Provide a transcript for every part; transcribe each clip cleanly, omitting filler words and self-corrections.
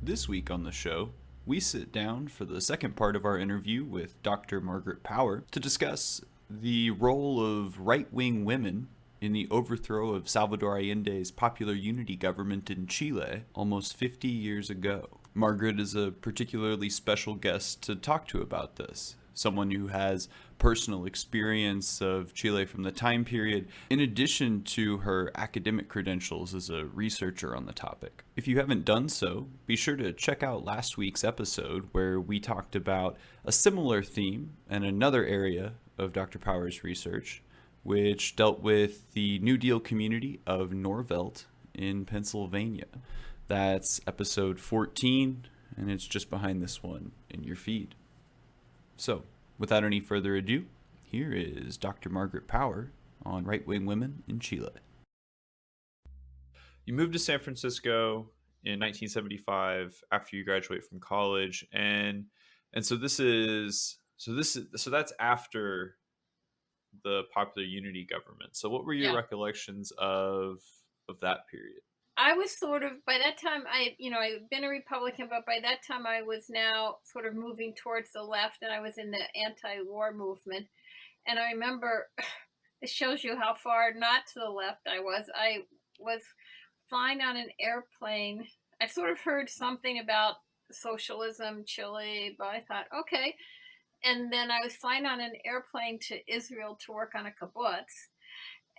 This week on the show, we sit down for the second part of our interview with Dr. Margaret Power to discuss the role of right wing women in the overthrow of Salvador Allende's popular unity government in Chile almost 50 years ago. Margaret is a particularly special guest to talk to about this, someone who has personal experience of Chile from the time period, in addition to her academic credentials as a researcher on the topic. If you haven't done so, be sure to check out last week's episode where we talked about a similar theme and another area of Dr. Power's research, which dealt with the New Deal community of Norvelt in Pennsylvania. That's episode 14, and it's just behind this one in your feed. So, without any further ado, here is Dr. Margaret Power on right-wing women in Chile. You moved to San Francisco in 1975 after you graduate from college, and so that's after the popular unity government. So what were your recollections of that period? I was sort of, by that time, I'd been a Republican, but by that time I was now sort of moving towards the left, and I was in the anti-war movement. And I remember, it shows you how far not to the left I was. I was flying on an airplane. I sort of heard something about socialism, Chile, but I thought, okay. And then I was flying on an airplane to Israel to work on a kibbutz.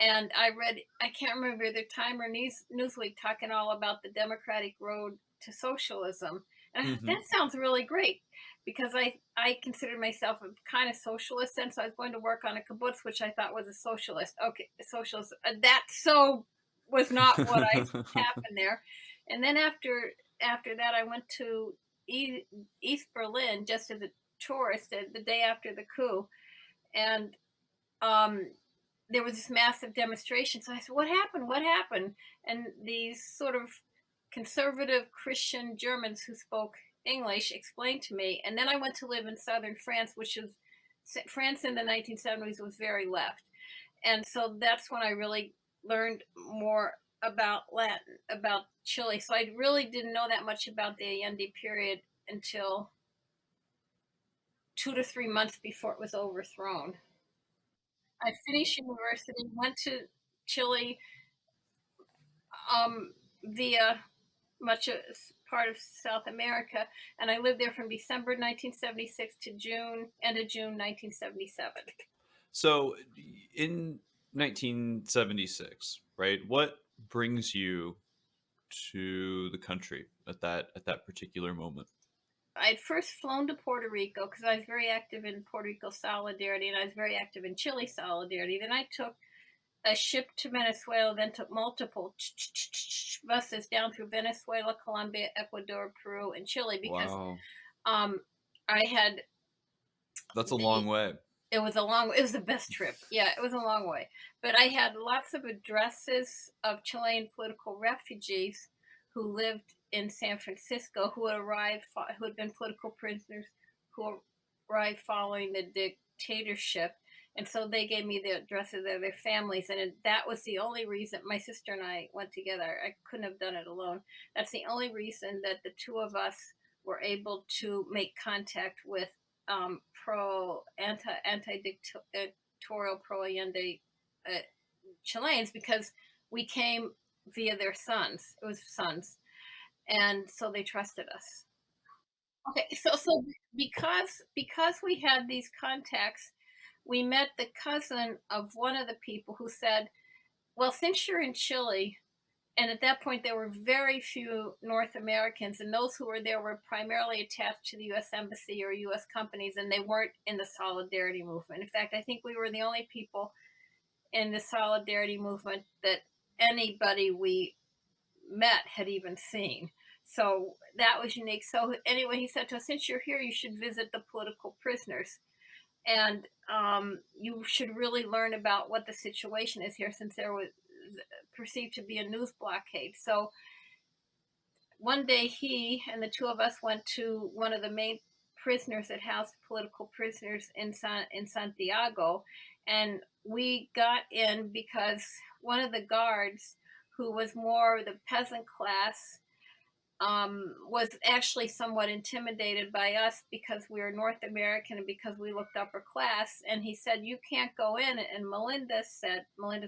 And I read, I can't remember the Time or Newsweek talking all about the democratic road to socialism. And I thought, that sounds really great, because I considered myself a kind of socialist, and so I was going to work on a kibbutz, which I thought was a socialist. Okay, socialist. That so was not what I happened there. And then after that, I went to East Berlin just as a tourist the day after the coup, and there was this massive demonstration. So I said, what happened? And these sort of conservative Christian Germans who spoke English explained to me. And then I went to live in southern France, which is, France in the 1970s was very left. And so that's when I really learned more about Chile. So I really didn't know that much about the Allende period until 2 to 3 months before it was overthrown. I finished university, went to Chile via much of part of South America, and I lived there from December 1976 to end of June 1977. So, in 1976, right? What brings you to the country at that particular moment? I'd first flown to Puerto Rico because I was very active in Puerto Rico Solidarity, and I was very active in Chile Solidarity. Then I took a ship to Venezuela, then took multiple buses down through Venezuela, Colombia, Ecuador, Peru, and Chile, because I had... That's a long way. It was the best trip. Yeah, it was a long way. But I had lots of addresses of Chilean political refugees who lived in San Francisco, who had been political prisoners, who arrived following the dictatorship. And so they gave me the addresses of their families. And that was the only reason my sister and I went together. I couldn't have done it alone. That's the only reason that the two of us were able to make contact with anti-dictatorial pro-Allende Chileans, because we came via their sons. It was sons. And so they trusted us. Okay, so because we had these contacts, we met the cousin of one of the people who said, well, since you're in Chile, and at that point there were very few North Americans, and those who were there were primarily attached to the U.S. Embassy or U.S. companies, and they weren't in the Solidarity movement. In fact, I think we were the only people in the Solidarity movement that anybody we met had even seen. So that was unique. So anyway, he said to us, since you're here, you should visit the political prisoners. And you should really learn about what the situation is here, since there was perceived to be a news blockade. So one day he and the two of us went to one of the main prisoners that housed political prisoners in Santiago. And we got in because one of the guards, who was more the peasant class, was actually somewhat intimidated by us because we were North American and because we looked upper class. And he said, "You can't go in." And Melinda's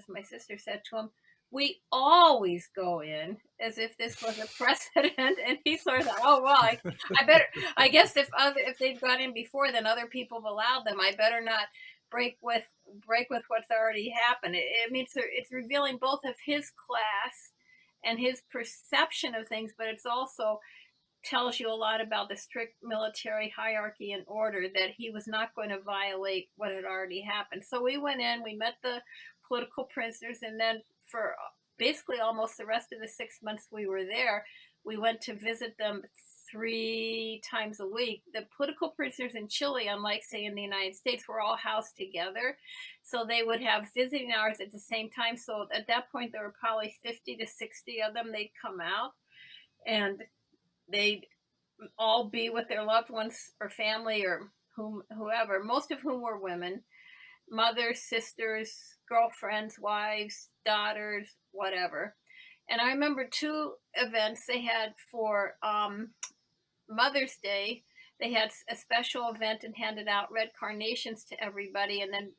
my sister, said to him, "We always go in," as if this was a precedent. And he sort of thought, "Oh well, I better. I guess if they've gone in before, then other people have allowed them. I better not break with what's already happened." I mean, it's revealing both of his class and his perception of things, but it's also tells you a lot about the strict military hierarchy and order, that he was not going to violate what had already happened. So we went in, we met the political prisoners, and then for basically almost the rest of the 6 months we were there, we went to visit them 3 times a week. The political prisoners in Chile, unlike say in the United States, were all housed together. So they would have visiting hours at the same time. So at that point, there were probably 50 to 60 of them. They'd come out and they'd all be with their loved ones or family or whoever, most of whom were women, mothers, sisters, girlfriends, wives, daughters, whatever. And I remember 2 events they had for Mother's Day. They had a special event and handed out red carnations to everybody, and then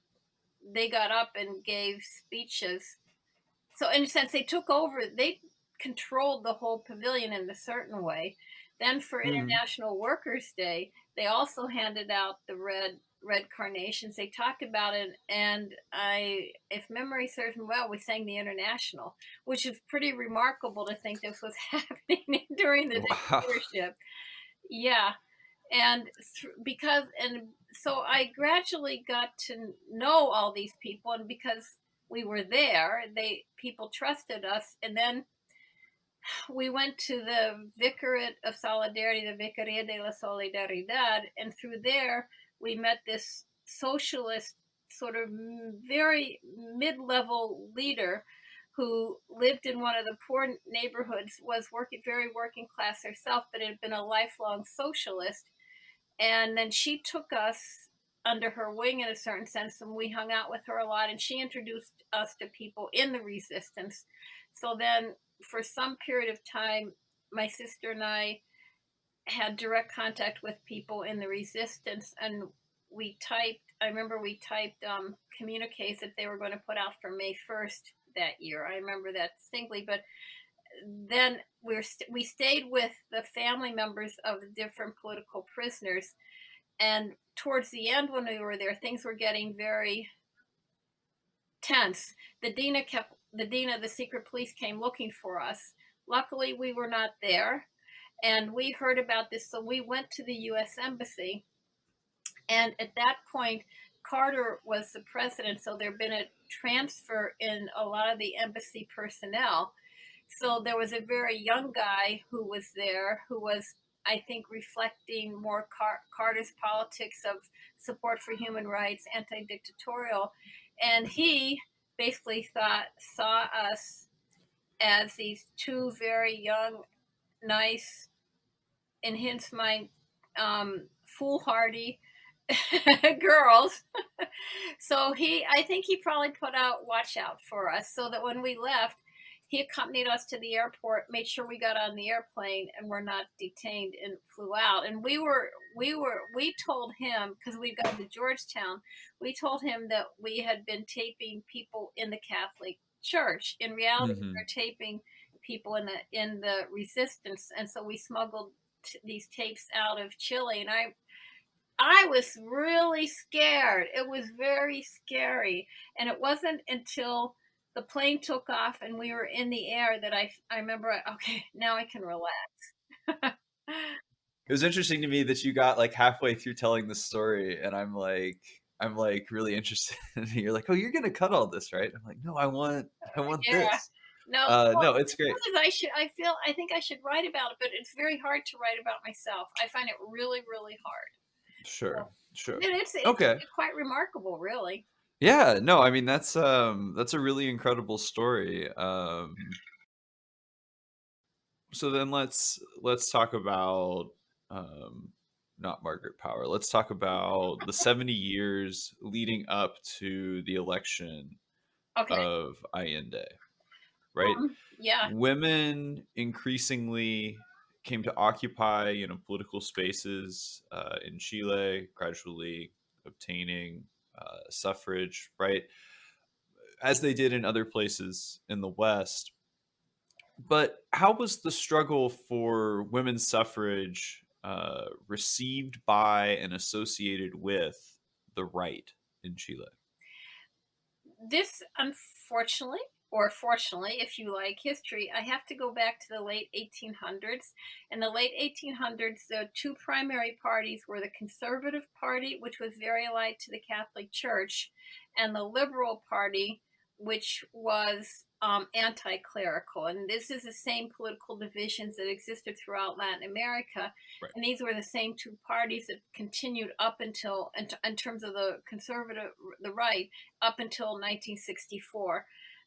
they got up and gave speeches. So in a sense, they controlled the whole pavilion in a certain way. Then for Mhm. International Workers' Day, they also handed out the red carnations. They talked about it, and if memory serves me well, we sang the International, which is pretty remarkable to think this was happening during the Wow. dictatorship. Yeah, and because and so I gradually got to know all these people, and because we were there, they people trusted us. And then we went to the Vicariate of Solidarity, the Vicaria de la Solidaridad, and through there we met this socialist, sort of very mid-level leader who lived in one of the poor neighborhoods, was very working class herself, but had been a lifelong socialist. And then she took us under her wing in a certain sense, and we hung out with her a lot, and she introduced us to people in the resistance. So then for some period of time, my sister and I had direct contact with people in the resistance, and I remember we typed communiques that they were going to put out for May 1st that year. I remember that distinctly. But then we stayed with the family members of the different political prisoners, and towards the end, when we were there, things were getting very tense. The dean of the secret police came looking for us. Luckily, we were not there, and we heard about this, so we went to the U.S. Embassy. And at that point, Carter was the president, so there had been a transfer in a lot of the embassy personnel. So there was a very young guy who was there, who was, I think, reflecting more Carter's politics of support for human rights, anti-dictatorial. And he basically saw us as these 2 very young, nice, in his mind, foolhardy girls. So I think he probably put out watch out for us, so that when we left, he accompanied us to the airport, made sure we got on the airplane and were not detained, and flew out. And we told him, because we got to Georgetown, we told him that we had been taping people in the Catholic Church. In reality, we Mhm. were taping people in the resistance, and so we smuggled these tapes out of Chile. And I was really scared. It was very scary. And it wasn't until the plane took off and we were in the air that I remember, okay, now I can relax. It was interesting to me that you got like halfway through telling the story, and I'm like really interested. You're like, oh, you're gonna cut all this, right? I'm like, no, I want Yeah. this. No, well, No, the it's great. thing is, I think I should write about it, but it's very hard to write about myself. I find it really, really hard. Sure, So, sure. it's Okay. quite remarkable, really. Yeah, no, I mean that's a really incredible story. So then let's talk about um not Margaret Power. Let's talk about the 70 years leading up to the election Okay. of Allende, right? Yeah. Women increasingly came to occupy, political spaces in Chile, gradually obtaining suffrage, right, as they did in other places in the West. But how was the struggle for women's suffrage received by and associated with the right in Chile? This, unfortunately, or fortunately, if you like history, I have to go back to the late 1800s. In the late 1800s, the two primary parties were the Conservative Party, which was very allied to the Catholic Church, and the Liberal Party, which was anti-clerical. And this is the same political divisions that existed throughout Latin America. Right. And these were the same two parties that continued up until, in terms of the conservative, the right, up until 1964,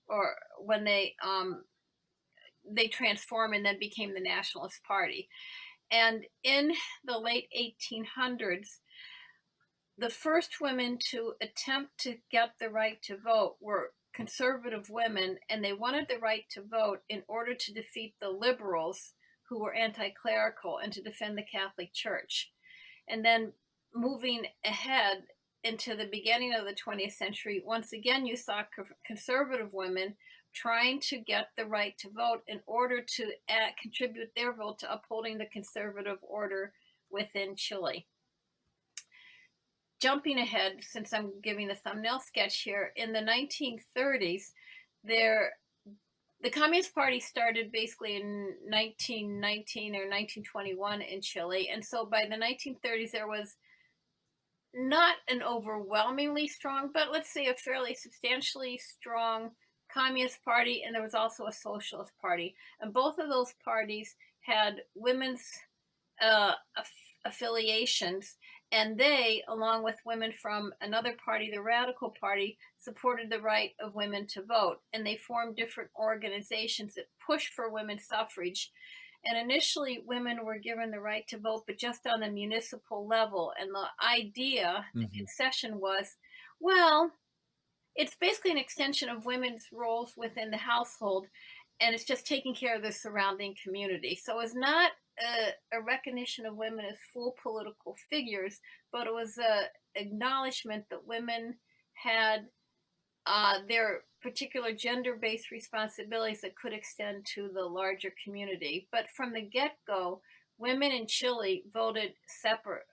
or when they transformed and then became the Nationalist Party. And in the late 1800s, the first women to attempt to get the right to vote were conservative women, and they wanted the right to vote in order to defeat the liberals, who were anti-clerical, and to defend the Catholic Church. And then moving ahead into the beginning of the 20th century, once again, you saw conservative women trying to get the right to vote in order to contribute their vote to upholding the conservative order within Chile. Jumping ahead, since I'm giving the thumbnail sketch here, in the 1930s, the Communist Party started basically in 1919 or 1921 in Chile. And so by the 1930s, there was not an overwhelmingly strong, but let's say a fairly substantially strong Communist Party, and there was also a Socialist Party. And both of those parties had women's affiliations, and they, along with women from another party, the Radical Party, supported the right of women to vote. And they formed different organizations that pushed for women's suffrage. And initially, women were given the right to vote, but just on the municipal level. And the idea, the concession was, well, it's basically an extension of women's roles within the household, and it's just taking care of the surrounding community. So it's not a recognition of women as full political figures, but it was an acknowledgement that women had their particular gender-based responsibilities that could extend to the larger community. But from the get-go, women in Chile voted separate.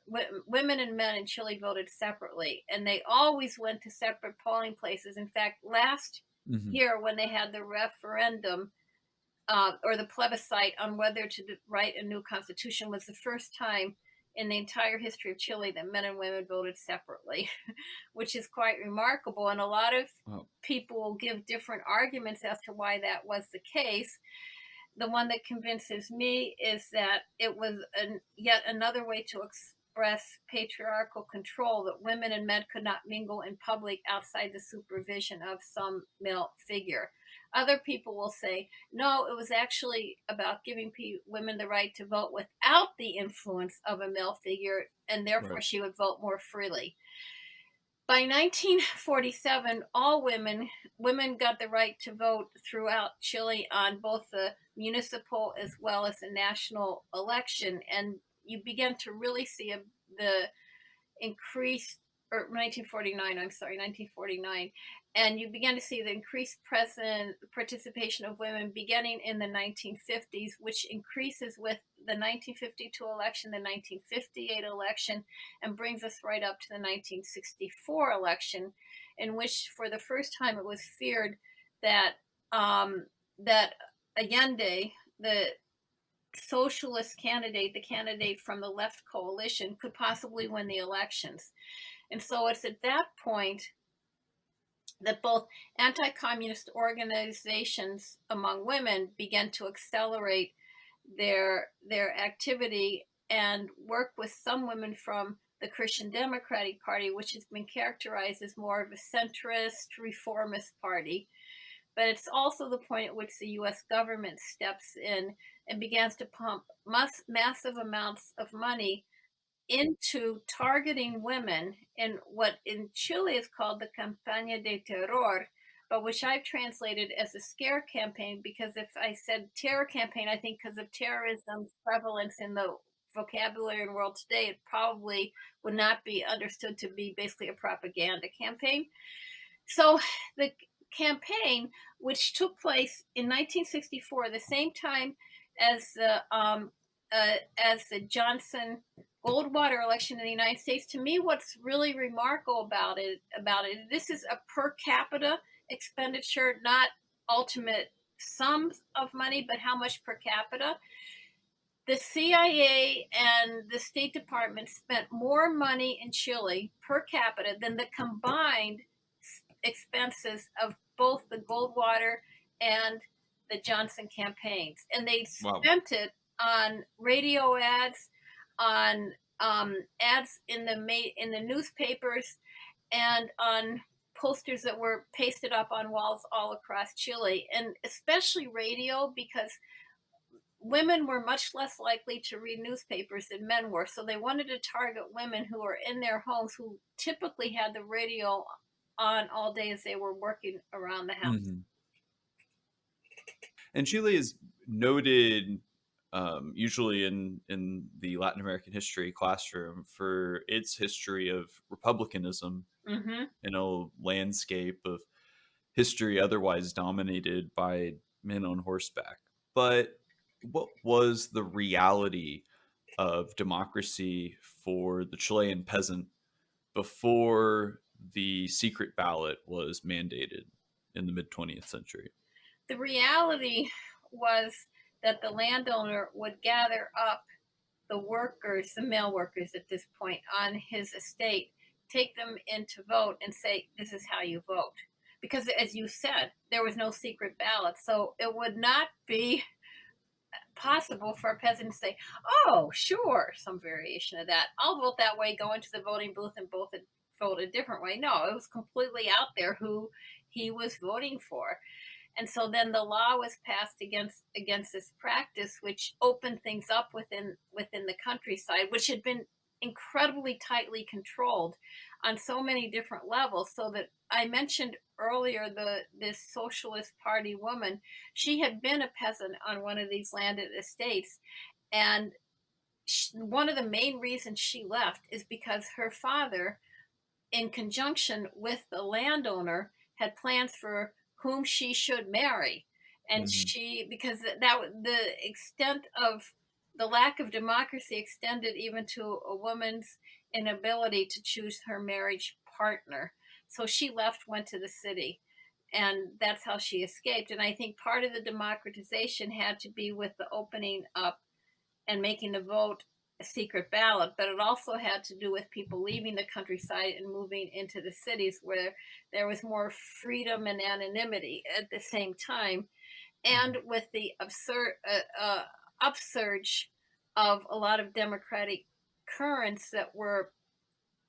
Women and men in Chile voted separately, and they always went to separate polling places. In fact, last year, when they had the referendum or the plebiscite on whether to write a new constitution, was the first time in the entire history of Chile that men and women voted separately, which is quite remarkable. And a lot of people will give different arguments as to why that was the case. The one that convinces me is that it was yet another way to express patriarchal control, that women and men could not mingle in public outside the supervision of some male figure. Other people will say, no, it was actually about giving women the right to vote without the influence of a male figure, and therefore she would vote more freely. By 1947, all women got the right to vote throughout Chile on both the municipal as well as the national election, and you began to really see the increased, or 1949, and you began to see the increased participation of women beginning in the 1950s, which increases with the 1952 election, the 1958 election, and brings us right up to the 1964 election, in which for the first time it was feared that that Allende, the socialist candidate, the candidate from the left coalition, could possibly win the elections. And so it's at that point that both anti-communist organizations among women began to accelerate their activity and work with some women from the Christian Democratic Party, which has been characterized as more of a centrist, reformist party. But it's also the point at which the U.S. government steps in and begins to pump massive amounts of money into targeting women in what in Chile is called the Campaña de Terror, but which I've translated as a scare campaign, because if I said terror campaign, I think because of terrorism's prevalence in the vocabulary and world today, it probably would not be understood to be basically a propaganda campaign. So the campaign, which took place in 1964, the same time as the Johnson Goldwater election in the United States, to me, what's really remarkable about it, this is a per capita expenditure, not ultimate sums of money, but how much per capita. The CIA and the State Department spent more money in Chile per capita than the combined expenses of both the Goldwater and the Johnson campaigns. And they Wow. spent it on radio ads, on ads in the newspapers, and on posters that were pasted up on walls all across Chile, and especially radio, because women were much less likely to read newspapers than men were. So they wanted to target women who were in their homes, who typically had the radio on all day as they were working around the house. Hmm. And Chile is noted, usually in the Latin American history classroom, for its history of republicanism Mm-hmm. in a landscape of history otherwise dominated by men on horseback. But what was the reality of democracy for the Chilean peasant before the secret ballot was mandated in the mid 20th century? The reality was that the landowner would gather up the workers, the male workers at this point, on his estate, take them in to vote, and say, this is how you vote. Because, as you said, there was no secret ballot. So it would not be possible for a peasant to say, oh, sure, some variation of that. I'll vote that way, go into the voting booth, and vote a different way. No, it was completely out there who he was voting for. And so then the law was passed against this practice, which opened things up within the countryside, which had been incredibly tightly controlled on so many different levels. So that I mentioned earlier, this socialist party woman, she had been a peasant on one of these landed estates, and one of the main reasons she left is because her father, in conjunction with the landowner, had plans for whom she should marry. And Hmm. because that the extent of the lack of democracy extended even to a woman's inability to choose her marriage partner. So she left, went to the city, and that's how she escaped. And I think part of the democratization had to be with the opening up and making the vote a secret ballot, but it also had to do with people leaving the countryside and moving into the cities, where there was more freedom and anonymity at the same time, and with the upsurge of a lot of democratic currents that were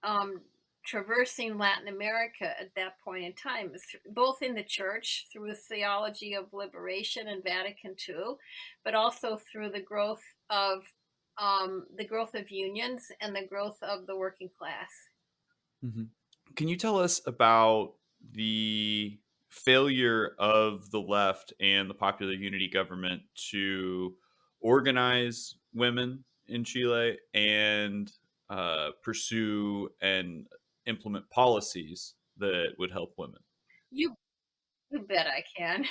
um, traversing Latin America at that point in time, both in the church through the theology of liberation and Vatican II, but also through the growth of unions and the growth of the working class. Hmm. Can you tell us about the failure of the left and the popular unity government to organize women in Chile and pursue and implement policies that would help women? You you bet I can.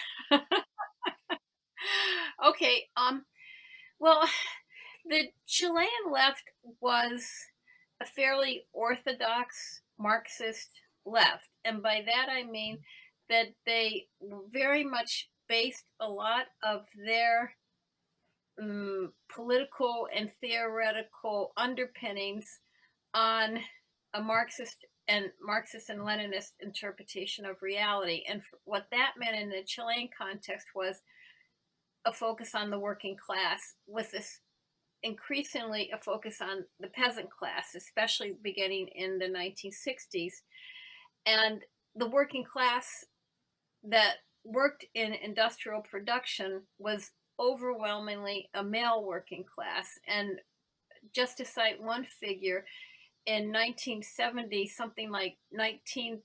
Okay. Well, the Chilean left was a fairly orthodox Marxist left. And by that I mean that they very much based a lot of their political and theoretical underpinnings on a Marxist and Leninist interpretation of reality. And what that meant in the Chilean context was a focus on the working class, with this increasingly a focus on the peasant class, especially beginning in the 1960s. And the working class that worked in industrial production was overwhelmingly a male working class. And just to cite one figure, in 1970, something like 19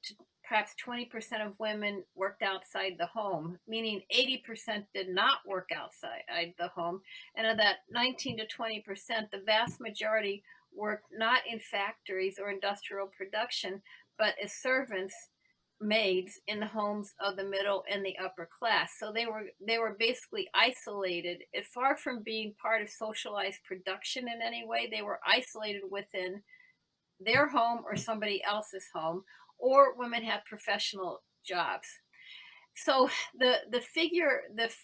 perhaps 20% of women worked outside the home, meaning 80% did not work outside the home. And of that 19 to 20%, the vast majority worked not in factories or industrial production, but as servants, maids in the homes of the middle and the upper class. So they were basically isolated. Far from being part of socialized production in any way, they were isolated within their home or somebody else's home, or women had professional jobs. So the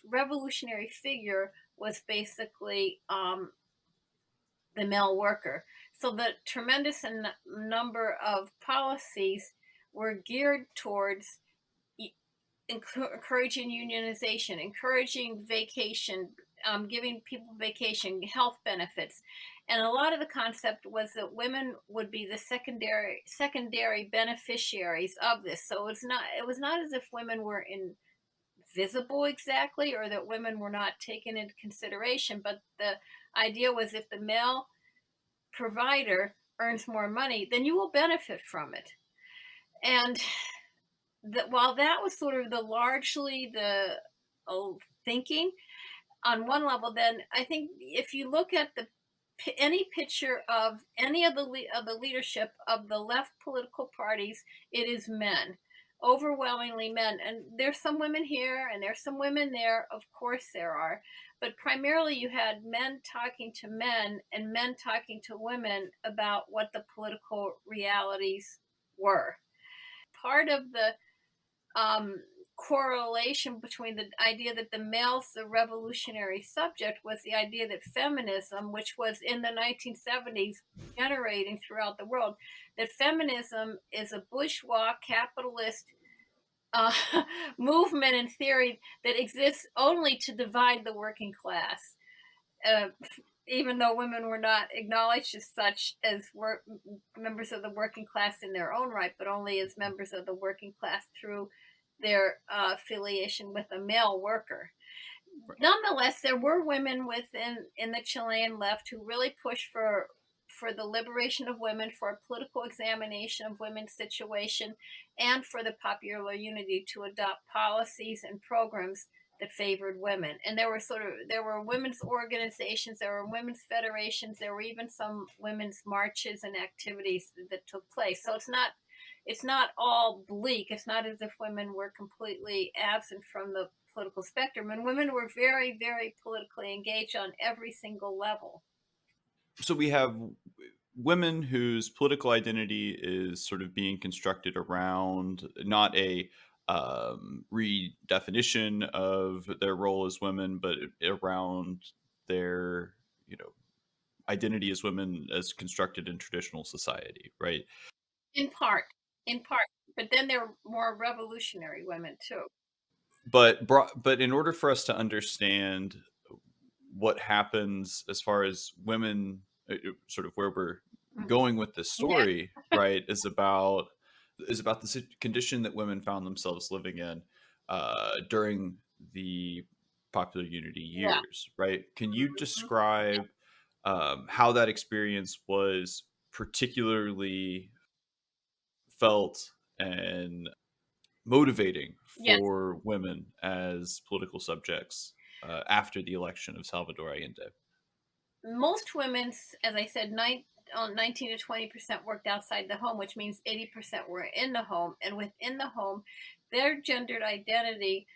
revolutionary figure was basically the male worker. So the tremendous number of policies were geared towards encouraging unionization, encouraging vacation, giving people vacation, health benefits, and a lot of the concept was that women would be the secondary beneficiaries of this. So it was not as if women were invisible exactly, or that women were not taken into consideration, but the idea was if the male provider earns more money, then you will benefit from it. And while that was sort of the largely the thinking on one level, then I think if you look at any picture of any of the leadership of the left political parties, it is men, overwhelmingly men. And there's some women here and there's some women there, of course there are, but primarily you had men talking to men and men talking to women about what the political realities were. Part of the correlation between the idea that the male's the revolutionary subject was the idea that feminism, which was in the 1970s generating throughout the world, that feminism is a bourgeois capitalist uh, movement and theory that exists only to divide the working class. Uh, Even though women were not acknowledged as such as members of the working class in their own right, but only as members of the working class through their affiliation with a male worker. Nonetheless, there were women in the Chilean left who really pushed for the liberation of women, for a political examination of women's situation, and for the popular unity to adopt policies and programs that favored women. And there were women's organizations, there were women's federations, there were even some women's marches and activities that took place. So it's not all bleak. It's not as if women were completely absent from the political spectrum, and women were very, very politically engaged on every single level. So we have women whose political identity is sort of being constructed around not a redefinition of their role as women, but around their, identity as women as constructed in traditional society, right? In part, in part, but then there are more revolutionary women too. But in order for us to understand what happens as far as women, sort of where we're going with this Yeah, story, right, is about the condition that women found themselves living in during the popular unity yeah. years, right? Can you Mhm. describe how that experience was particularly felt and motivating Yes, for women as political subjects after the election of Salvador Allende? most women's, as I said, 19 to 20% worked outside the home, which means 80% were in the home. And within the home, their gendered identity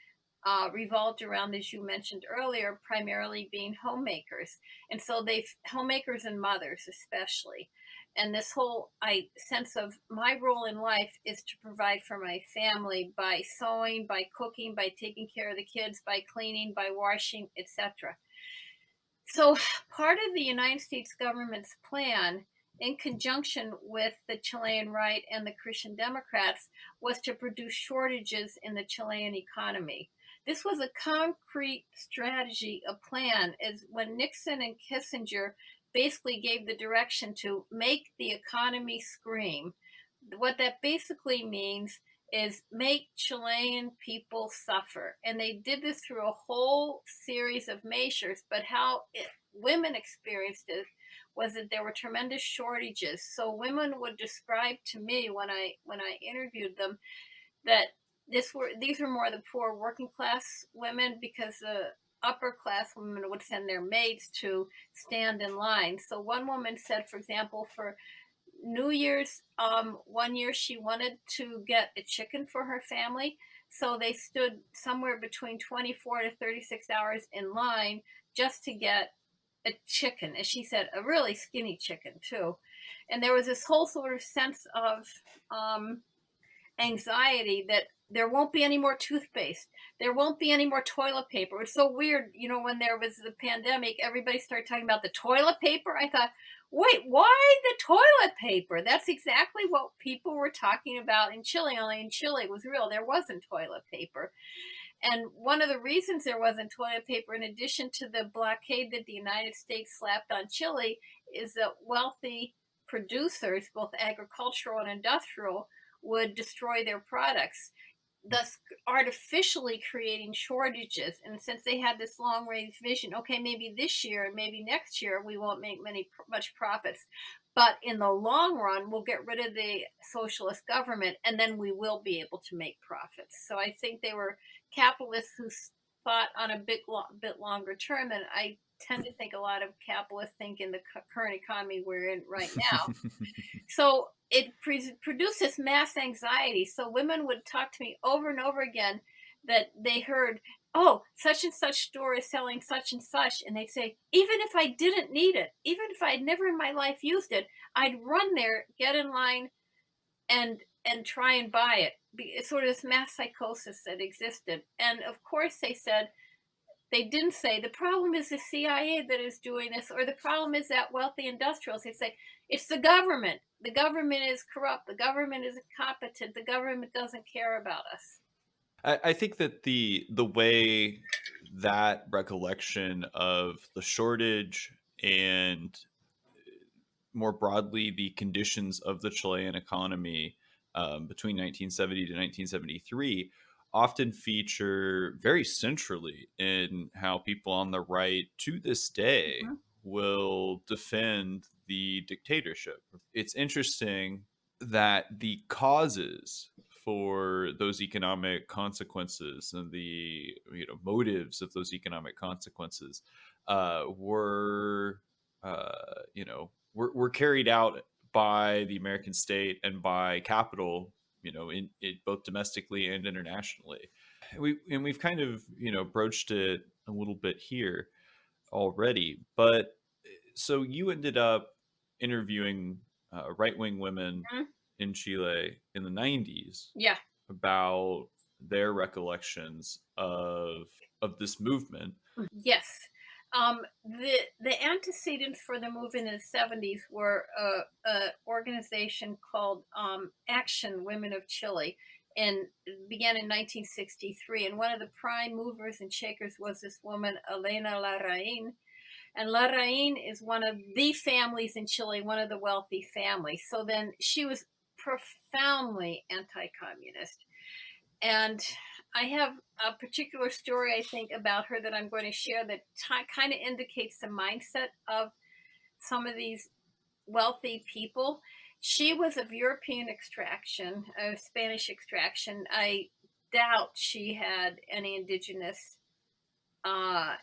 revolved around, as you mentioned earlier, primarily being homemakers. And so homemakers and mothers, especially. And this whole sense of my role in life is to provide for my family by sewing, by cooking, by taking care of the kids, by cleaning, by washing, etc. So, part of the United States government's plan, in conjunction with the Chilean right and the Christian Democrats, was to produce shortages in the Chilean economy. This was a concrete strategy, a plan, as when Nixon and Kissinger basically gave the direction to make the economy scream. What that basically means is make Chilean people suffer. And they did this through a whole series of measures, but women experienced it was that there were tremendous shortages. So women would describe to me when I interviewed them that these were more the poor working class women, because the upper class women would send their maids to stand in line. So one woman said, for example, for New Year's, one year she wanted to get a chicken for her family. So they stood somewhere between 24 to 36 hours in line just to get a chicken. And she said, a really skinny chicken, too. And there was this whole sort of sense of um, anxiety that there won't be any more toothpaste. There won't be any more toilet paper. It's so weird, when there was the pandemic, everybody started talking about the toilet paper. I thought, wait, why the toilet paper? That's exactly what people were talking about in Chile, only in Chile it was real. There wasn't toilet paper. And one of the reasons there wasn't toilet paper, in addition to the blockade that the United States slapped on Chile, is that wealthy producers, both agricultural and industrial, would destroy their products, thus artificially creating shortages. And since they had this long range vision, okay, maybe this year and maybe next year we won't make much profits, but in the long run we'll get rid of the socialist government and then we will be able to make profits. So I think they were capitalists who thought on a bit longer term, and I tend to think a lot of capitalists think in the current economy we're in right now. So it produced this mass anxiety. So women would talk to me over and over again that they heard, oh, such and such store is selling such and such. And they'd say, even if I didn't need it, even if I'd never in my life used it, I'd run there, get in line, and try and buy it. It's sort of this mass psychosis that existed. And of course they didn't say the problem is the CIA that is doing this, or the problem is that wealthy industrials. They say it's the government. The government is corrupt. The government is incompetent. The government doesn't care about us. I think that the way that recollection of the shortage and more broadly the conditions of the Chilean economy between 1970 to 1973 often feature very centrally in how people on the right to this day Mm-hmm. will defend the dictatorship. It's interesting that the causes for those economic consequences and the motives of those economic consequences were were carried out by the American state and by capital, in both domestically and internationally. We've kind of broached it a little bit here already, but so you ended up interviewing right wing women Mm-hmm. in Chile in the 90s Yeah. about their recollections of this movement. Yes. The antecedents for the movement in the 70s were a organization called Action Women of Chile, and began in 1963. And one of the prime movers and shakers was this woman, Elena Larraín. And Larraín is one of the families in Chile, one of the wealthy families. So then she was profoundly anti-communist. And I have a particular story, I think, about her that I'm going to share that kind of indicates the mindset of some of these wealthy people. She was of European extraction, of Spanish extraction. I doubt she had any indigenous uh,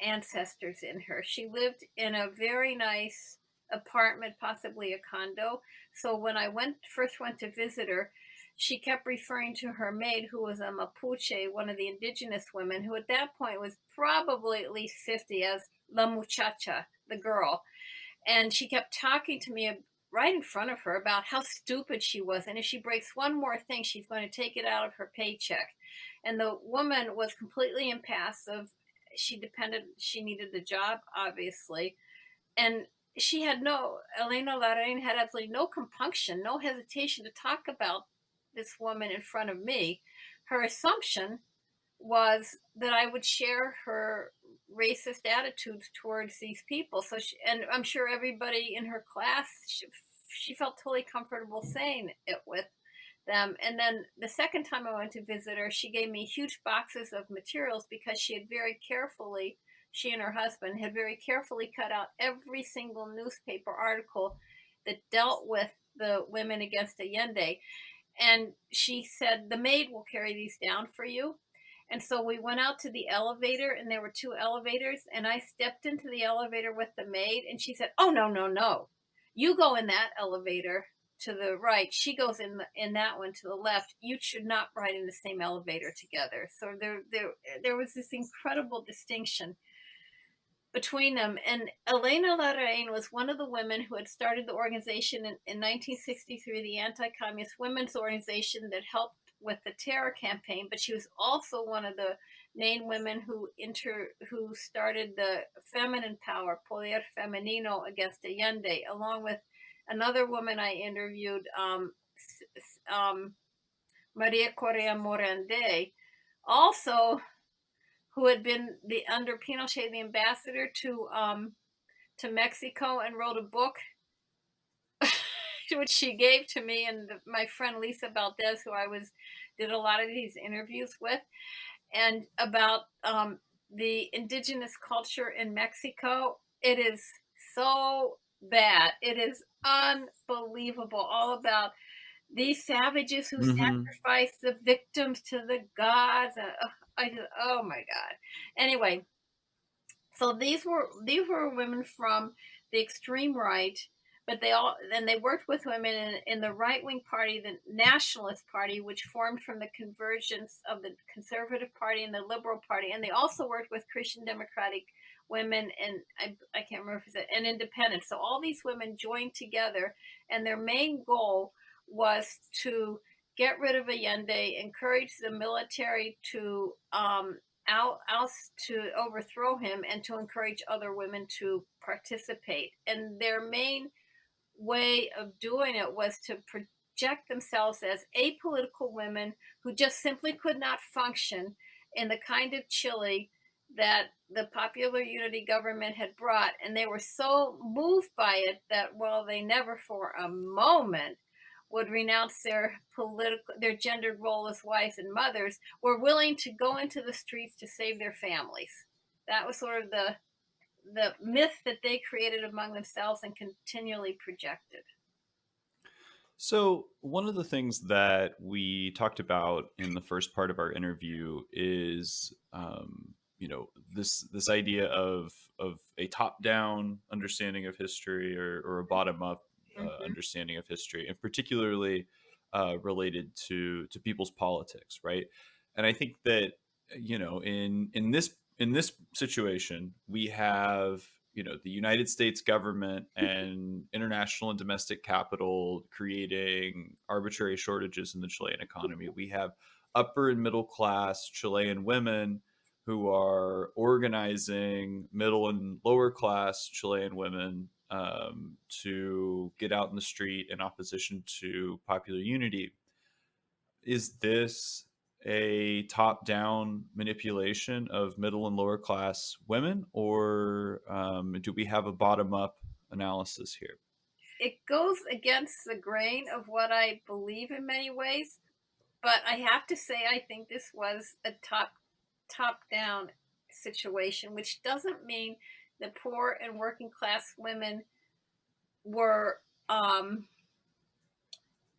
ancestors in her. She lived in a very nice apartment, possibly a condo. So when I first went to visit her, she kept referring to her maid, who was a Mapuche, one of the indigenous women, who at that point was probably at least 50, as La Muchacha, the girl. And she kept talking to me right in front of her about how stupid she was. And if she breaks one more thing, she's going to take it out of her paycheck. And the woman was completely impassive. She needed the job, obviously. And Elena Larraín had absolutely no compunction, no hesitation to talk about this woman in front of me. Her assumption was that I would share her racist attitudes towards these people. And I'm sure everybody in her class, she felt totally comfortable saying it with them. And then the second time I went to visit her, she gave me huge boxes of materials because she and her husband had very carefully cut out every single newspaper article that dealt with the women against Allende. And she said, the maid will carry these down for you. And so we went out to the elevator, and there were two elevators, and I stepped into the elevator with the maid, and she said, "Oh, no, no, no. You go in that elevator to the right. She goes in that one to the left. You should not ride in the same elevator together." So there was this incredible distinction between them. And Elena Larraín was one of the women who had started the organization in 1963, the Anti-Communist Women's Organization that helped with the terror campaign. But she was also one of the main women who started the feminine power, Poder Femenino, against Allende, along with another woman I interviewed, Maria Correa Morande, also who had been under Pinochet the ambassador to Mexico, and wrote a book which she gave to me and my friend Lisa Valdez, who I did a lot of these interviews with, and about the indigenous culture in Mexico. It is so bad. It is unbelievable. All about these savages who Mm-hmm. sacrifice the victims to the gods. Oh my God. Anyway, so these were women from the extreme right, but they worked with women in the right wing party, the Nationalist Party, which formed from the convergence of the Conservative Party and the Liberal Party, and they also worked with Christian Democratic women and I can't remember if it's an independent. So all these women joined together, and their main goal was to get rid of Allende, encourage the military to out to overthrow him, and to encourage other women to participate. And their main way of doing it was to project themselves as apolitical women who just simply could not function in the kind of Chile that the Popular Unity government had brought. And they were so moved by it that, while they never for a moment would renounce their gendered role as wives and mothers, were willing to go into the streets to save their families. That was sort of the myth that they created among themselves and continually projected. So, one of the things that we talked about in the first part of our interview is, this idea of a top down understanding of history, or a bottom up Mm-hmm. understanding of history, and particularly related to people's politics, right? And I think that, in this situation, we have, the United States government and international and domestic capital creating arbitrary shortages in the Chilean economy. We have upper and middle class Chilean women who are organizing middle and lower class Chilean women, to get out in the street in opposition to popular unity. Is this a top down manipulation of middle and lower class women, or do we have a bottom up analysis here? It goes against the grain of what I believe in many ways, but I have to say I think this was a top down situation, which doesn't mean the poor and working class women were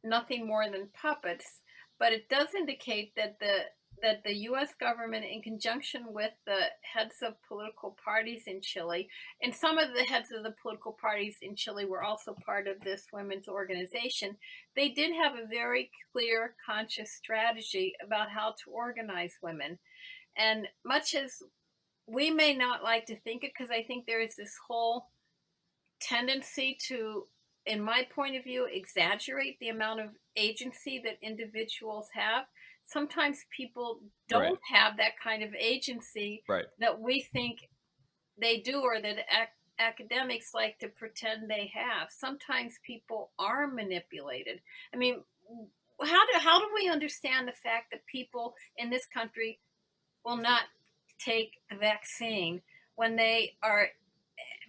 nothing more than puppets, but it does indicate that the U.S. government, in conjunction with the heads of political parties in Chile, and some of the heads of the political parties in Chile were also part of this women's organization, they did have a very clear, conscious strategy about how to organize women. And much as we may not like to think it, because I think there is this whole tendency to, in my point of view, exaggerate the amount of agency that individuals have. Sometimes people Right, don't have that kind of agency right. that we think they do, or that academics like to pretend they have. Sometimes people are manipulated. I mean, how do we understand the fact that people in this country will not take the vaccine when they are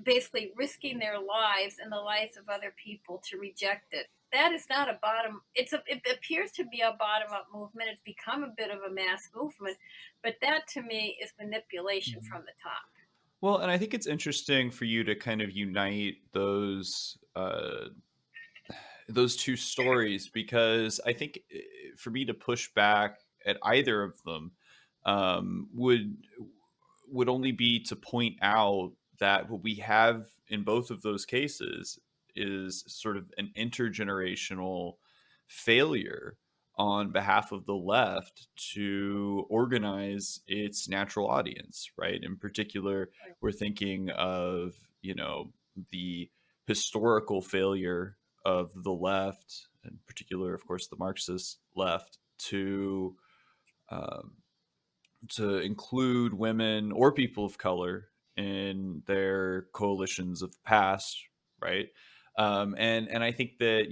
basically risking their lives and the lives of other people to reject it? That is not a bottom. It appears to be a bottom up movement. It's become a bit of a mass movement, but that to me is manipulation Mhm. from the top. Well, and I think it's interesting for you to kind of unite those those two stories, because I think for me to push back at either of them would only be to point out that what we have in both of those cases is sort of an intergenerational failure on behalf of the left to organize its natural audience, right? In particular, Right. we're thinking of, the historical failure of the left, in particular, of course, the Marxist left, um, to include women or people of color in their coalitions of the past, right? And I think that,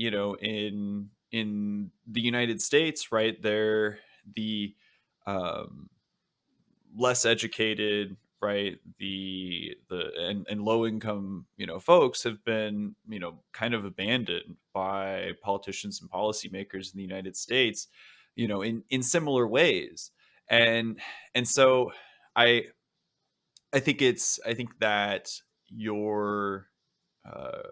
in the United States, right, they're the um, less educated, right, and low income, folks have been, kind of abandoned by politicians and policymakers in the United States, in similar ways. And and so i I think that your uh,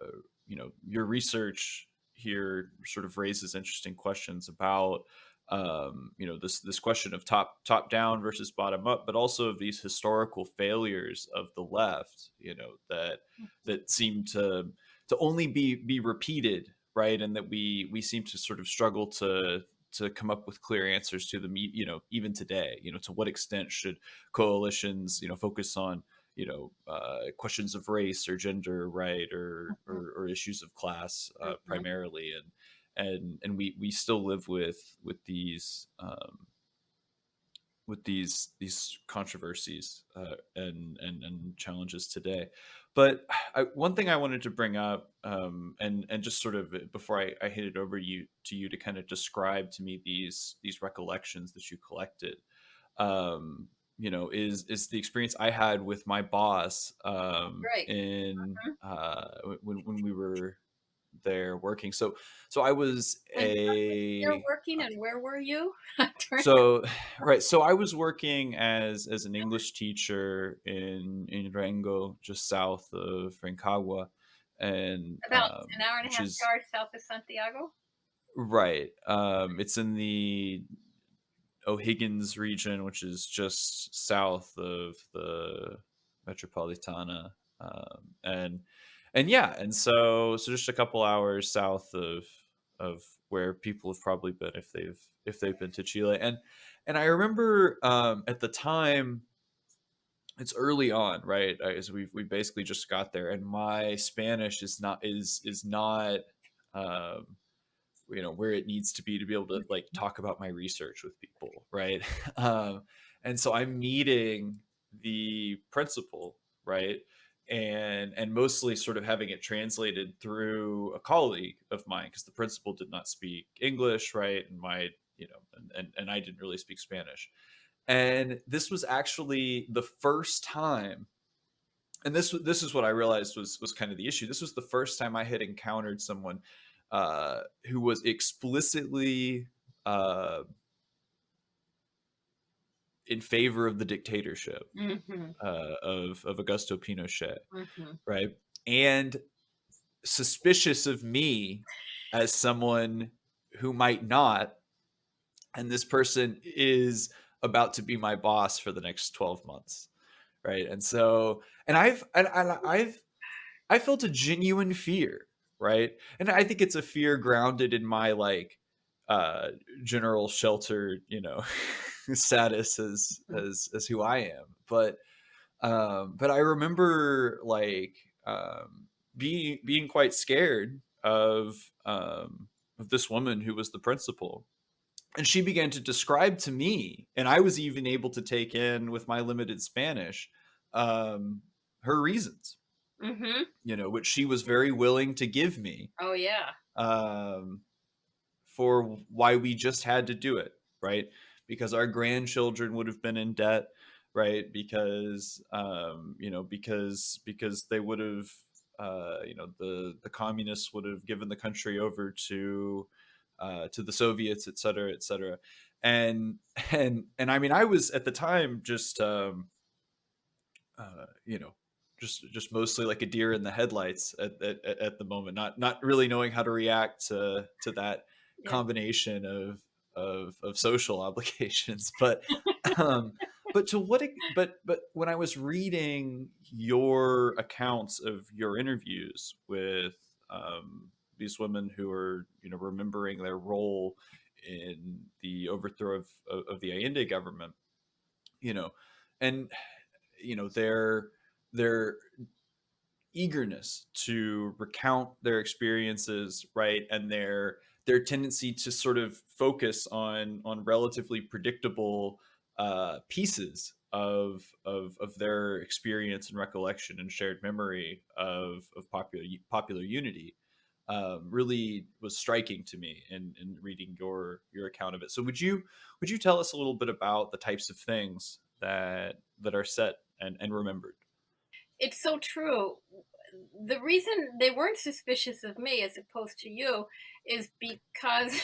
your research here sort of raises interesting questions about, this question of top down versus bottom up, but also of these historical failures of the left, Mhm. that seem to only be repeated, right, and that we seem to sort of struggle to come up with clear answers to them, even today. To what extent should coalitions, focus on, questions of race or gender, right, Mhm. or issues of class, Mhm. primarily, and we still live with these controversies, and challenges today. But one thing I wanted to bring up, and just sort of before I hit it over to you to kind of describe to me these recollections that you collected, is the experience I had with my boss, Right. in Mhm. when we were there working. So I was And how many you're a working and where were you? so right. So I was working as an English teacher in Rango, just south of Rancagua, and About an hour and a which half, is 2 hours south of Santiago? right. It's in the O'Higgins region, which is just south of the Metropolitana, and yeah, and so just a couple hours south of where people have probably been if they've been to Chile, and I remember, at the time, it's early on, right, as we basically just got there, and my Spanish is not um, where it needs to be able to like talk about my research with people, right. And so I'm meeting the principal, right, and mostly sort of having it translated through a colleague of mine, because the principal did not speak English, right, and my and I didn't really speak Spanish. And this was actually the first time, and this is what I realized was kind of the issue. This was the first time I had encountered someone, who was explicitly, uh, in favor of the dictatorship, Mhm. of Augusto Pinochet, Mhm. right, and suspicious of me as someone who might not, and this person is about to be my boss for the next 12 months, right, and so and I felt a genuine fear, right? And I think it's a fear grounded in my like, uh general shelter, status Mhm. as who I am. But I remember like, being quite scared of this woman who was the principal. And she began to describe to me, and I was even able to take in with my limited Spanish, um, her reasons, Mhm. which she was very willing to give me, Oh, yeah. um, for why we just had to do it, right? Because our grandchildren would have been in debt, right? Because they would have, the communists would have given the country over to the Soviets, et cetera, et cetera. And and I mean, I was at the time just, you know just mostly like a deer in the headlights at the moment, not really knowing how to react to that Yeah. combination of social obligations. Um, but to what but when I was reading your accounts of your interviews with these women who are, remembering their role in the overthrow of the Allende government, you know, and their eagerness to recount their experiences, right, and their tendency to sort of focus on relatively predictable pieces of their experience and recollection and shared memory of popular unity, really was striking to me in reading your account of it. So would you tell us a little bit about the types of things that are set and remembered? It's so true. The reason they weren't suspicious of me as opposed to you is because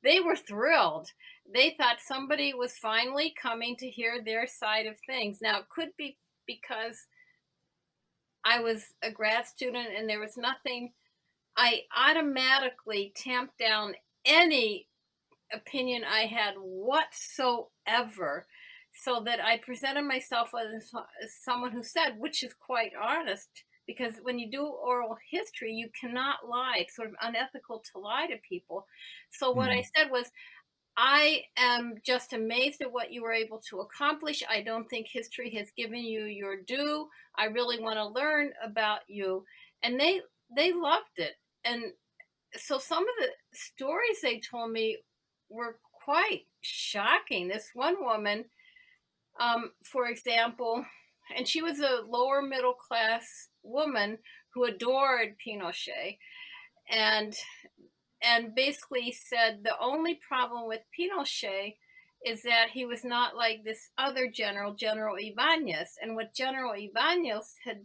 they were thrilled. They thought somebody was finally coming to hear their side of things. Now, it could be because I was a grad student and there was nothing, I automatically tamped down any opinion I had whatsoever, so that I presented myself as someone who said, which is quite honest, because when you do oral history, you cannot lie. It's sort of unethical to lie to people. So what I Mm, said was, I am just amazed at what you were able to accomplish. I don't think history has given you your due. I really want to learn about you. And they loved it. And so some of the stories they told me were quite shocking. This one woman, for example, and she was a lower middle class woman who adored Pinochet, and basically said the only problem with Pinochet is that he was not like this other general, General Ibanez. And what General Ibanez had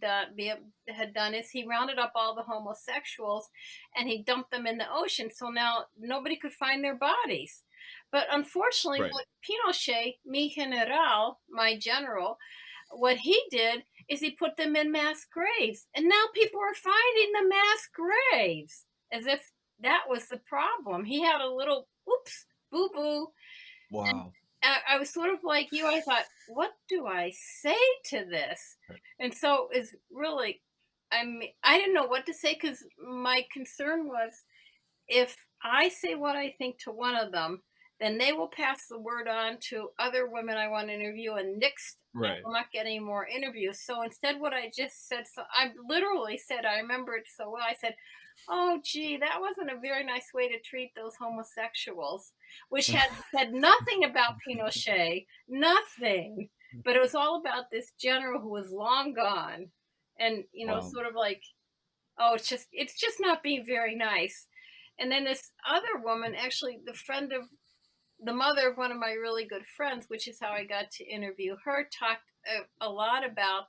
done is he rounded up all the homosexuals and he dumped them in the ocean. So now nobody could find their bodies. But unfortunately, right. what Pinochet, mi general, my general, what he did is he put them in mass graves. And now people are finding the mass graves as if that was the problem. He had a little oops, boo boo. And Wow. I was sort of like you. I thought, what do I say to this? Right. And so it's really, I mean, I didn't know what to say because my concern was, if I say what I think to one of them, then they will pass the word on to other women I want to interview, and next I Right. will not get any more interviews. So instead, what I just said, so I literally said, I remember it so well. I said, "Oh, gee, that wasn't a very nice way to treat those homosexuals," which had said nothing about Pinochet, nothing, but it was all about this general who was long gone, and Wow. sort of like, oh, it's just not being very nice. And then this other woman, actually the mother of one of my really good friends, which is how I got to interview her, talked a lot about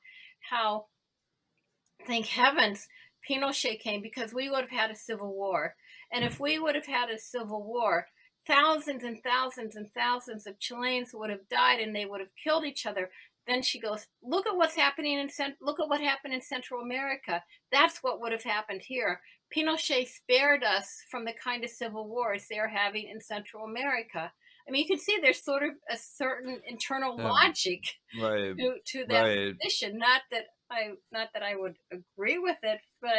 how, thank heavens, Pinochet came, because we would have had a civil war. And if we would have had a civil war, thousands and thousands and thousands of Chileans would have died and they would have killed each other. Then she goes, look at what's happening look at what happened in Central America. That's what would have happened here. Pinochet spared us from the kind of civil wars they're having in Central America. I mean, you can see there's sort of a certain internal Yeah. logic Right. to that Right. position. Not that I would agree with it, but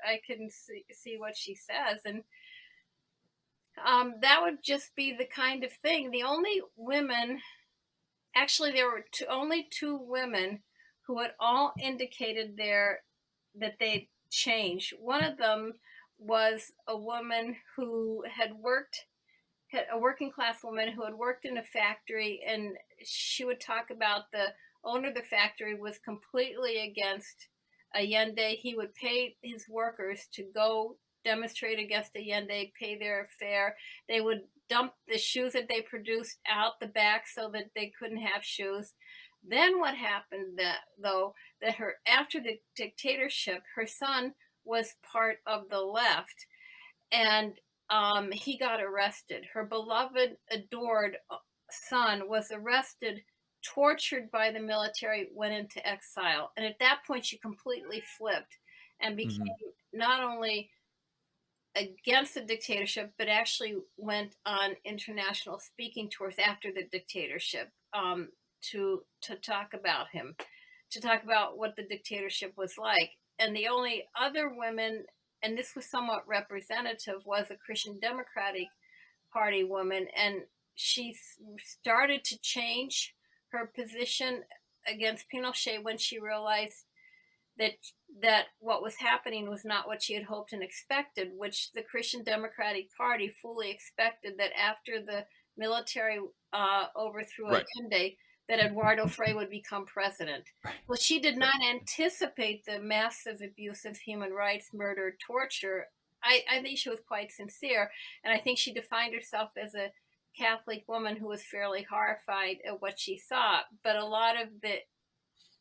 I can see what she says, and that would just be the kind of thing. The only women, actually, there were only two women who had all indicated that they changed. One of them was a woman who had worked, a working class woman who had worked in a factory, and she would talk about the owner of the factory was completely against Allende. He would pay his workers to go demonstrate against Allende, pay their fare. They would dump the shoes that they produced out the back so that they couldn't have shoes. Then what happened that her, after the dictatorship, her son was part of the left, and he got arrested. Her beloved, adored son was arrested tortured by the military, went into exile. And at that point, she completely flipped and became Hmm. not only against the dictatorship, but actually went on international speaking tours after the dictatorship, to talk about him, to talk about what the dictatorship was like. And the only other women, and this was somewhat representative, was a Christian Democratic Party woman, and she started to change her position against Pinochet when she realized that what was happening was not what she had hoped and expected, which the Christian Democratic Party fully expected, that after the military overthrew Right. Allende, that Eduardo Frei would become president. Right. Well, she did Right. not anticipate the massive abuse of human rights, murder, torture. I think she was quite sincere, and I think she defined herself as a Catholic woman who was fairly horrified at what she saw. But a lot of the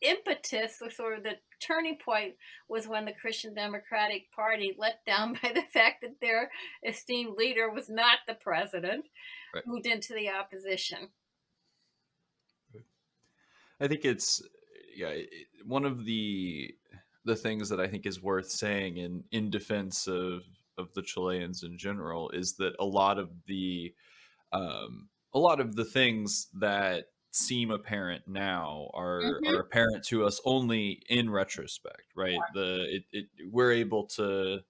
impetus, or sort of the turning point, was when the Christian Democratic Party, let down by the fact that their esteemed leader was not the president, Right. moved into the opposition. I think it's one of the things that I think is worth saying in defense of the Chileans in general is that a lot of the things that seem apparent now are Mm-hmm. apparent to us only in retrospect, right? We're able to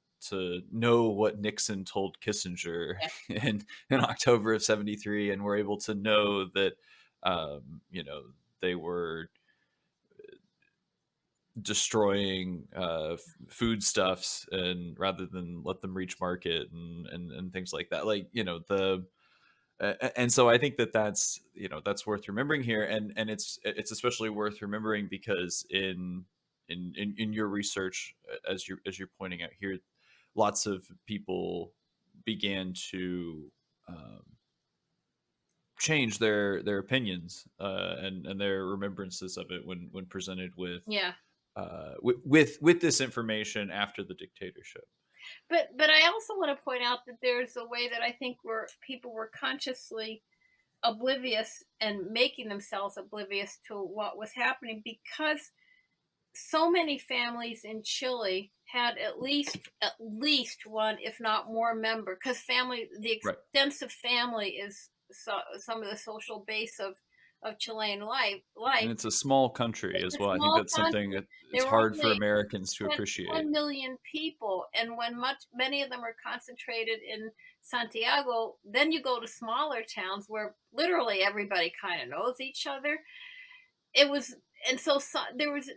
know what Nixon told Kissinger Yeah. in October of '73, and we're able to know that you know, they were destroying foodstuffs, and rather than let them reach market, and things like that, like, you know, the and so I think that that's, you know, that's worth remembering here, and it's especially worth remembering because in your research, as you're pointing out here, lots of people began to um, change their opinions and their remembrances of it when presented Yeah. with this information after the dictatorship. But I also want to point out that there's a way that I think where people were consciously oblivious and making themselves oblivious to what was happening, because so many families in Chile had at least one, if not more, member. Because family, the Right. extensive family, is some of the social base of Chilean And life. it's a small country It's as a well. I think small that's something country. that There is were hard for only Americans to 10, appreciate. 10 million people, and when many of them are concentrated in Santiago, then you go to smaller towns where literally everybody kind of knows each other. It was, and so there's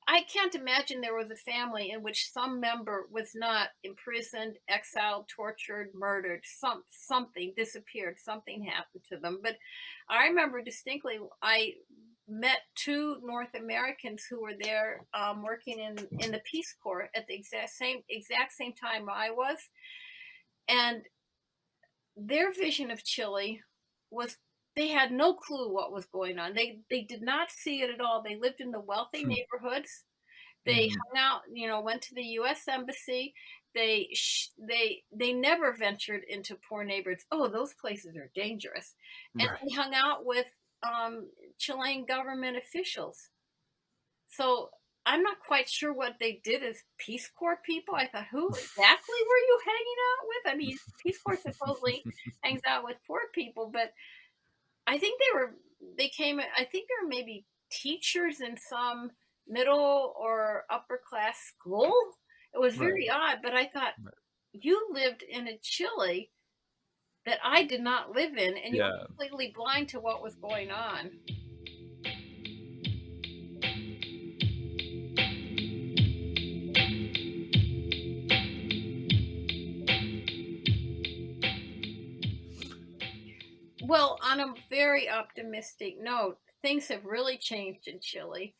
I can't imagine there was a family in which some member was not imprisoned, exiled, tortured, murdered, something disappeared, something happened to them. But I remember distinctly, I met two North Americans who were there, working in the Peace Corps at the exact same time I was, and their vision of Chile was, they had no clue what was going on. They did not see it at all. They lived in the wealthy neighborhoods. They Hmm. hung out, went to the U.S. Embassy. They never ventured into poor neighborhoods. Oh, those places are dangerous. And Right. they hung out with Chilean government officials. So I'm not quite sure what they did as Peace Corps people. I thought, who exactly were you hanging out with? I mean, Peace Corps supposedly hangs out with poor people, but I think I think they were maybe teachers in some middle or upper class school. It was Right. very odd, but I thought, Right. you lived in a Chile that I did not live in, and you were Yeah. completely blind to what was going on. Well, on a very optimistic note, things have really changed in Chile.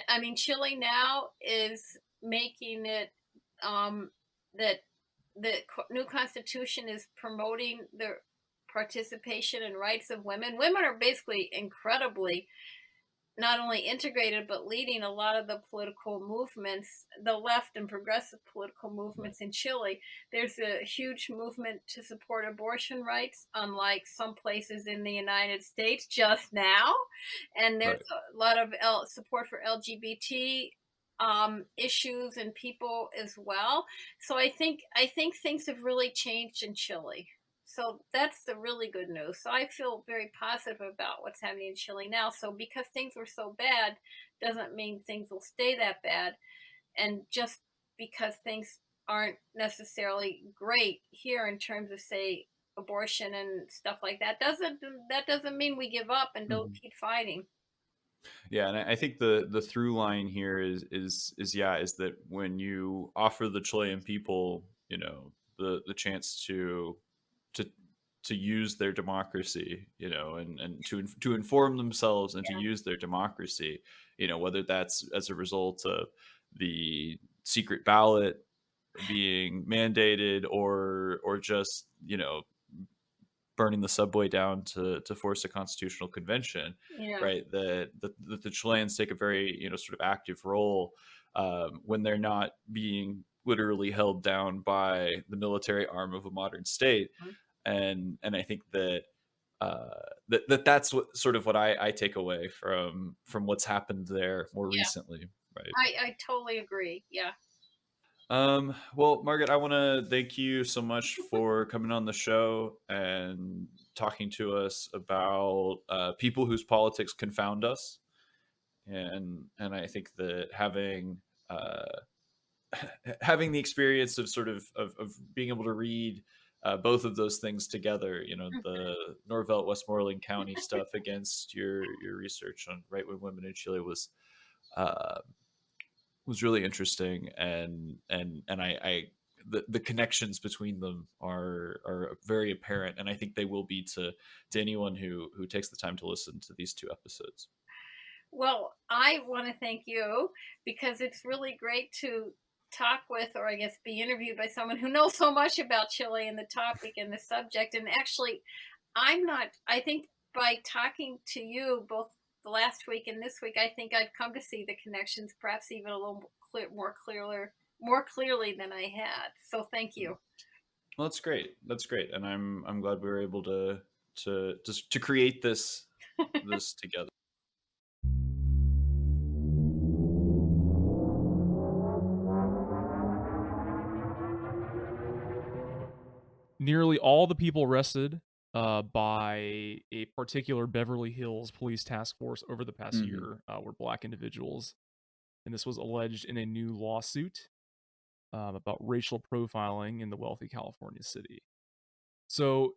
I mean, Chile now is making it, um, that the new constitution is promoting the participation and rights of women. Women are basically incredibly not only integrated but leading a lot of the political movements, the left and progressive political Right. movements in Chile. There's a huge movement to support abortion rights, unlike some places in the United States just now. And there's Right. a lot of support for LGBT issues and people as well. So I think things have really changed in Chile. So that's the really good news. So I feel very positive about what's happening in Chile now. So because things were so bad doesn't mean things will stay that bad. And just because things aren't necessarily great here in terms of, say, abortion and stuff like that doesn't mean we give up and don't Mhm. keep fighting. Yeah, and I think the through line here is yeah, is that when you offer the Chilean people, the chance to to use their democracy, and to inform themselves and to use their democracy, whether that's as a result of the secret ballot being mandated, or just burning the subway down to force a constitutional convention, Yeah. right? That the Chileans take a very sort of active role when they're not being literally held down by the military arm of a modern state, Mhm. and I think that that's what sort of what I take away from what's happened there more Yeah. recently, right? I totally agree. Yeah. Well, Margaret, I want to thank you so much for coming on the show and talking to us about people whose politics confound us, and I think that uh, having the experience of of being able to read both of those things together, the Norvelt Westmoreland County stuff against your research on right wing women in Chile uh, was really interesting, and I the connections between them are very apparent, and I think they will be to anyone who takes the time to listen to these two episodes. Well, I want to thank you because it's really great to talk with, or I guess be interviewed by someone who knows so much about Chile and the topic and the subject. And actually, I think by talking to you both the last week and this week, I think I've come to see the connections perhaps even a little more clearly than I had. So thank you. Well, that's great. That's great, and I'm glad we were able to create this together. Nearly all the people arrested by a particular Beverly Hills police task force over the past Hmm. year were black individuals. And this was alleged in a new lawsuit about racial profiling in the wealthy California city. So,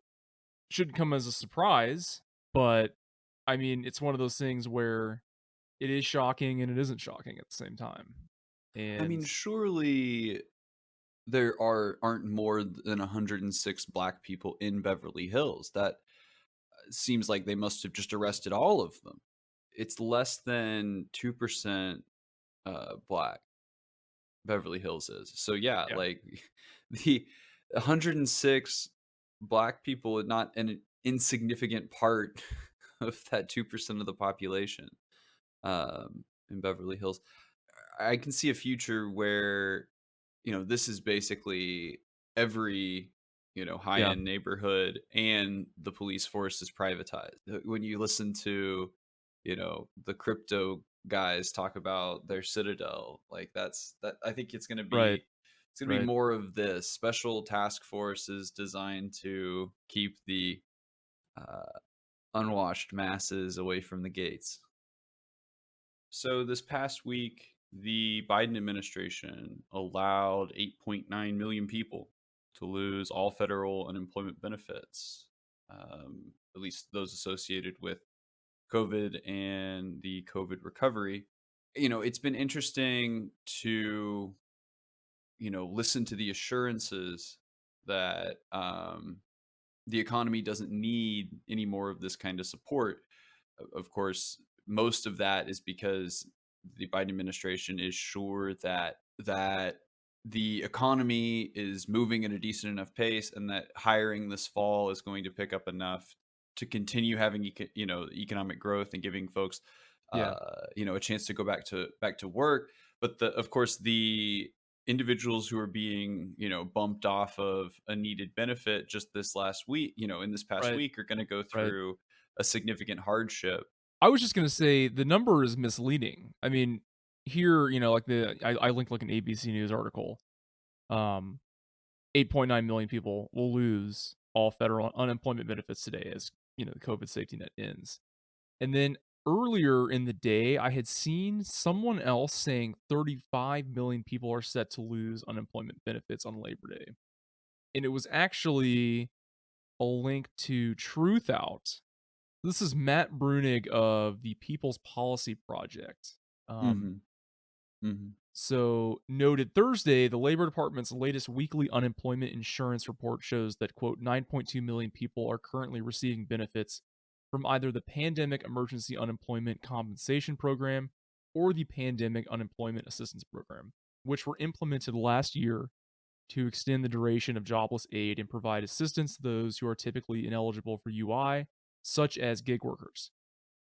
shouldn't come as a surprise, but I mean, it's one of those things where it is shocking and it isn't shocking at the same time. I And mean, surely there aren't more than 106 black people in Beverly Hills. That seems like they must have just arrested all of them. It's less than 2% black, Beverly Hills is. So yeah, yeah, like the 106 black people are not an insignificant part of that 2% of the population in Beverly Hills. I can see a future where this is basically every high yeah, end neighborhood, and the police force is privatized. When you listen to the crypto guys talk about their citadel, like that I think right, it's going to be right. more of this special task forces designed to keep the uh, unwashed masses away from the gates. So this past week, the Biden administration allowed 8.9 million people to lose all federal unemployment benefits, at least those associated with COVID and the COVID recovery. It's been interesting to listen to the assurances that the economy doesn't need any more of this kind of support. Of course, most of that is because the Biden administration is sure that the economy is moving at a decent enough pace, and that hiring this fall is going to pick up enough to continue having economic growth and giving folks Yeah. a chance to go back to work. But of course, the individuals who are being, bumped off of a needed benefit just this last week, in this past Right. week, are going to go Right. through a significant hardship. I was just gonna say the number is misleading. I mean, here, like I linked like an ABC News article. Um, 8.9 million people will lose all federal unemployment benefits today as the COVID safety net ends. And then earlier in the day, I had seen someone else saying 35 million people are set to lose unemployment benefits on Labor Day. And it was actually a link to Truth Out. This is Matt Brunig of the People's Policy Project. Um, Hmm. Hmm. so, noted Thursday, the Labor Department's latest weekly unemployment insurance report shows that, quote, 9.2 million people are currently receiving benefits from either the Pandemic Emergency Unemployment Compensation Program or the Pandemic Unemployment Assistance Program, which were implemented last year to extend the duration of jobless aid and provide assistance to those who are typically ineligible for UI, such as gig workers.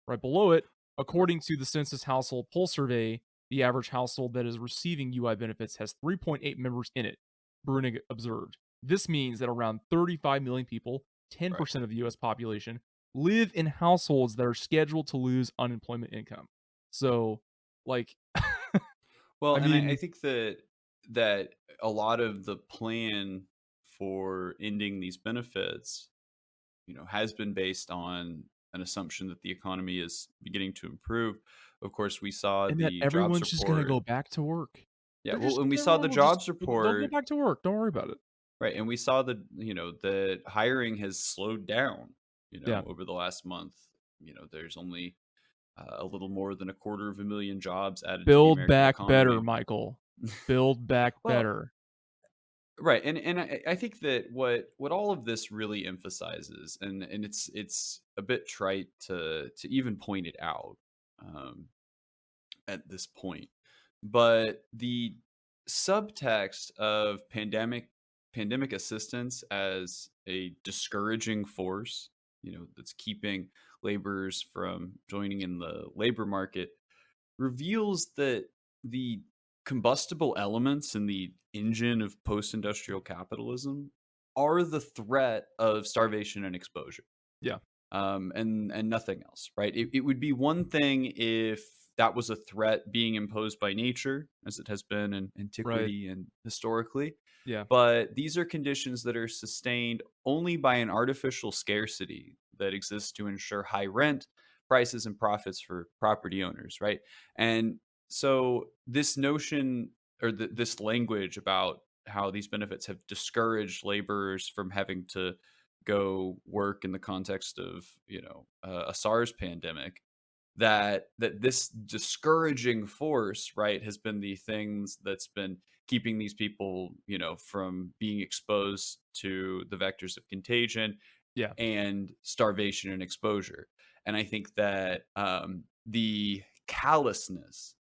Right below it, according to the Census Household Pulse Survey, the average household that is receiving UI benefits has 3.8 members in it, Brunig observed. This means that around 35 million people, Right. 10% of the US population, live in households that are scheduled to lose unemployment income. So, like, Well, I and I mean, think that a lot of the plan for ending these benefits, has been based on an assumption that the economy is beginning to improve. Of course, we saw and that the jobs everyone's just gonna report. go back to work. Yeah, They're well, just and we saw everyone the will just jobs they'll go report, back to work. Don't worry about it. right? And we saw that hiring has slowed down, Yeah. over the last month. There's only a little more than 250,000 jobs added to the Build American back better, economy. Michael. Build back Well, better. right, and I think that what all of this really emphasizes, and it's a bit trite to even point it out, um, at this point, but the subtext of pandemic assistance as a discouraging force, that's keeping laborers from joining in the labor market, reveals that the combustible elements in the engine of post-industrial capitalism are the threat of starvation and exposure, Yeah. and nothing else, right? It would be one thing if that was a threat being imposed by nature, as it has been in Right. antiquity and historically. Yeah. But these are conditions that are sustained only by an artificial scarcity that exists to ensure high rent, prices, and profits for property owners, right? And so this notion, or this language about how these benefits have discouraged laborers from having to go work in the context of, a SARS pandemic, that this discouraging force, right, has been the things that's been keeping these people, from being exposed to the vectors of contagion Yeah. and starvation and exposure. And I think that the callousness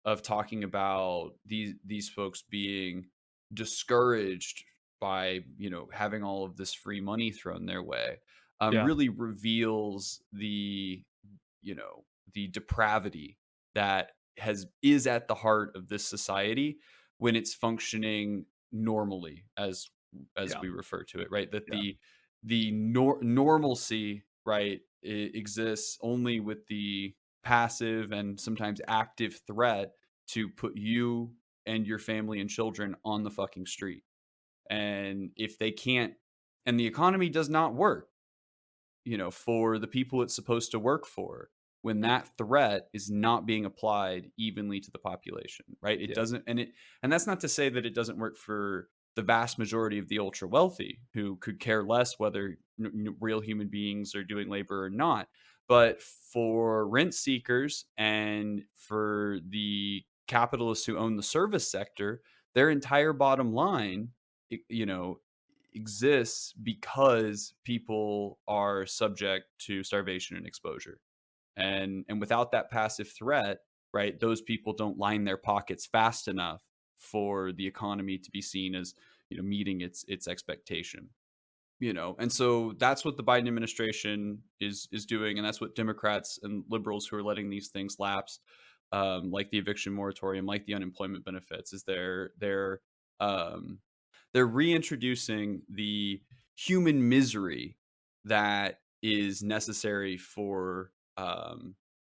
of talking about these folks being discouraged by, having all of this free money thrown their way, Yeah. really reveals the depravity that has is at the heart of this society when it's functioning normally, as Yeah. we refer to it, right? That Yeah. the normalcy, right, exists only with the passive and sometimes active threat to put you and your family and children on the fucking street. And if they can't, and the economy does not work, for the people it's supposed to work for, when that threat is not being applied evenly to the population, right? It Yeah. doesn't, and that's not to say that it doesn't work for the vast majority of the ultra wealthy who could care less whether real human beings are doing labor or not. But for rent seekers and for the capitalists who own the service sector, their entire bottom line, you know, exists because people are subject to starvation and exposure. And without that passive threat, right, those people don't line their pockets fast enough for the economy to be seen as, meeting its expectation. And so that's what the Biden administration is doing, and that's what Democrats and liberals who are letting these things lapse, like the eviction moratorium, like the unemployment benefits, is um, they're reintroducing the human misery that is necessary for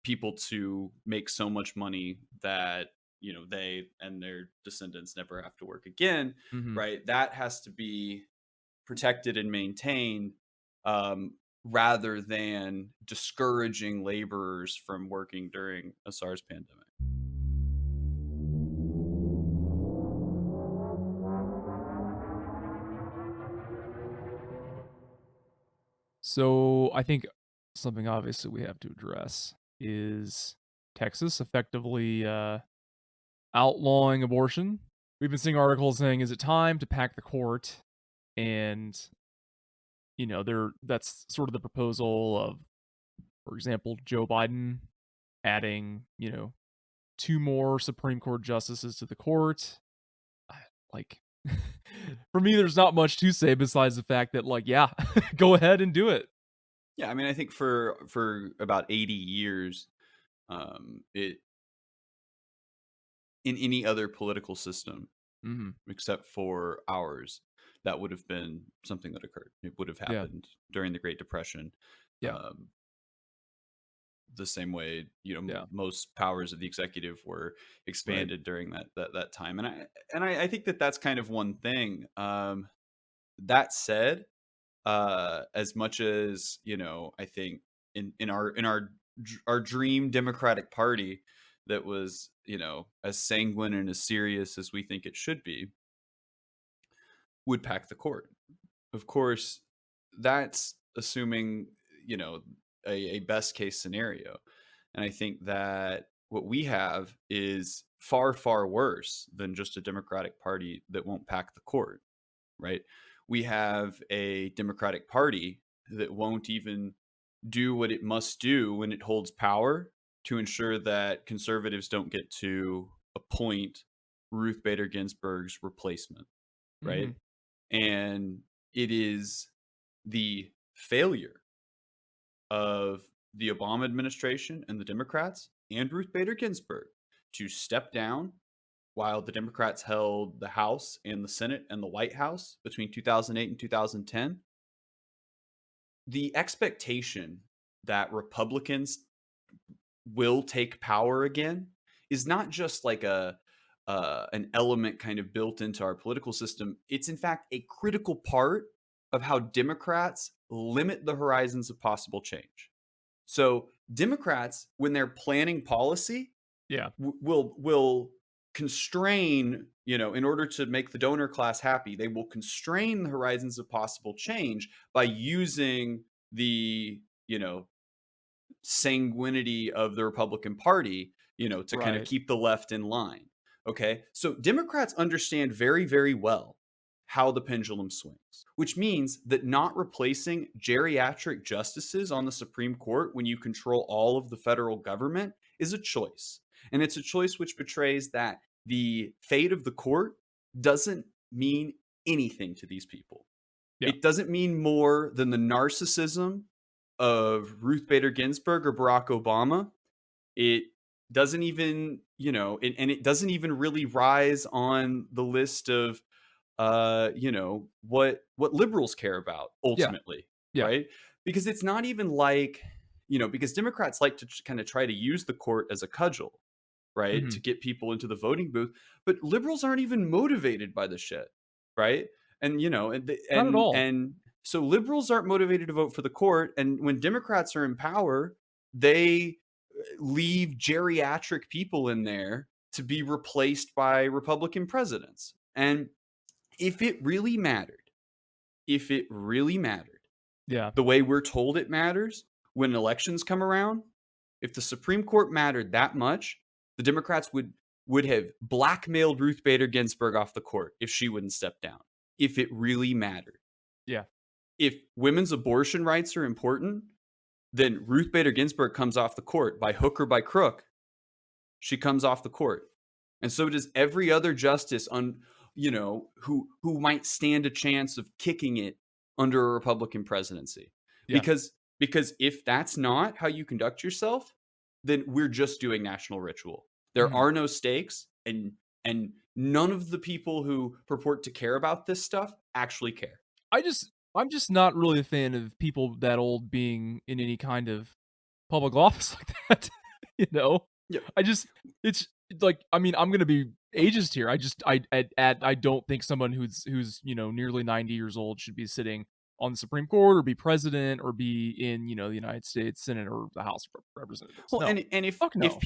people to make so much money that they and their descendants never have to work again, Hmm. right? That has to be protected and maintained, rather than discouraging laborers from working during a SARS pandemic. So I think something obviously we have to address is Texas effectively outlawing abortion. We've been seeing articles saying, "Is it time to pack the court?" And that's sort of the proposal of, for example, Joe Biden adding, two more Supreme Court justices to the court. Like, for me, there's not much to say besides the fact that, like, yeah, go ahead and do it. Yeah, I mean, I think for about 80 years, it in any other political system Hmm. except for ours, that would have been something that occurred. It would have Yeah, happened during the Great Depression. yeah, Um, the same way, yeah, most powers of the executive were right. expanded during that time. And I think that that's kind of one thing. That said, as much as I think in our dream Democratic Party that was as sanguine and as serious as we think it should be, would pack the court. Of course, that's assuming you know a best case scenario, and I think that what we have is far far worse than just a Democratic Party that won't pack the court, right? We have a Democratic Party that won't even do what it must do when it holds power to ensure that conservatives don't get to appoint Ruth Bader Ginsburg's replacement, right? Hmm. And it is the failure of the Obama administration and the Democrats and Ruth Bader Ginsburg to step down while the Democrats held the House and the Senate and the White House between 2008 and 2010. The expectation that Republicans will take power again is not just like an element kind of built into our political system. It's in fact a critical part of how Democrats limit the horizons of possible change. So Democrats, when they're planning policy, Yeah, will constrain, in order to make the donor class happy, they will constrain the horizons of possible change by using the sanguinity of the Republican Party, to kind of right. keep the left in line. Okay. So Democrats understand very, very well how the pendulum swings, which means that not replacing geriatric justices on the Supreme Court when you control all of the federal government is a choice. And it's a choice which betrays that the fate of the court doesn't mean anything to these people. Yeah, It doesn't mean more than the narcissism of Ruth Bader Ginsburg or Barack Obama. It doesn't even, and it doesn't even really rise on the list of, what liberals care about yeah, ultimately, yeah. right? Because it's not even like, because Democrats like to kind of try to use the court as a cudgel, right, Hmm. to get people into the voting booth, but liberals aren't even motivated by the shit, right? And Not at all. and so liberals aren't motivated to vote for the court, and when Democrats are in power, they leave geriatric people in there to be replaced by Republican presidents. And if it really mattered, if it really mattered, Yeah, the way we're told it matters when elections come around, if the Supreme Court mattered that much, the Democrats would have blackmailed Ruth Bader Ginsburg off the court if she wouldn't step down. If it really mattered. yeah, If women's abortion rights are important, then Ruth Bader Ginsburg comes off the court by hook or by crook. She comes off the court. And so does every other justice on, who might stand a chance of kicking it under a Republican presidency. Yeah. Because if that's not how you conduct yourself, then we're just doing national ritual. There Mhm. are no stakes, and none of the people who purport to care about this stuff actually care. I'm just not really a fan of people that old being in any kind of public office like that. You know? Yeah. I just it's like, I mean, I'm gonna be ageist here. I just I don't think someone who's, you know, nearly 90 years old should be sitting on the Supreme Court or be president or be in, you know, the United States Senate or the House of Representatives. Well, No. and Fuck if no.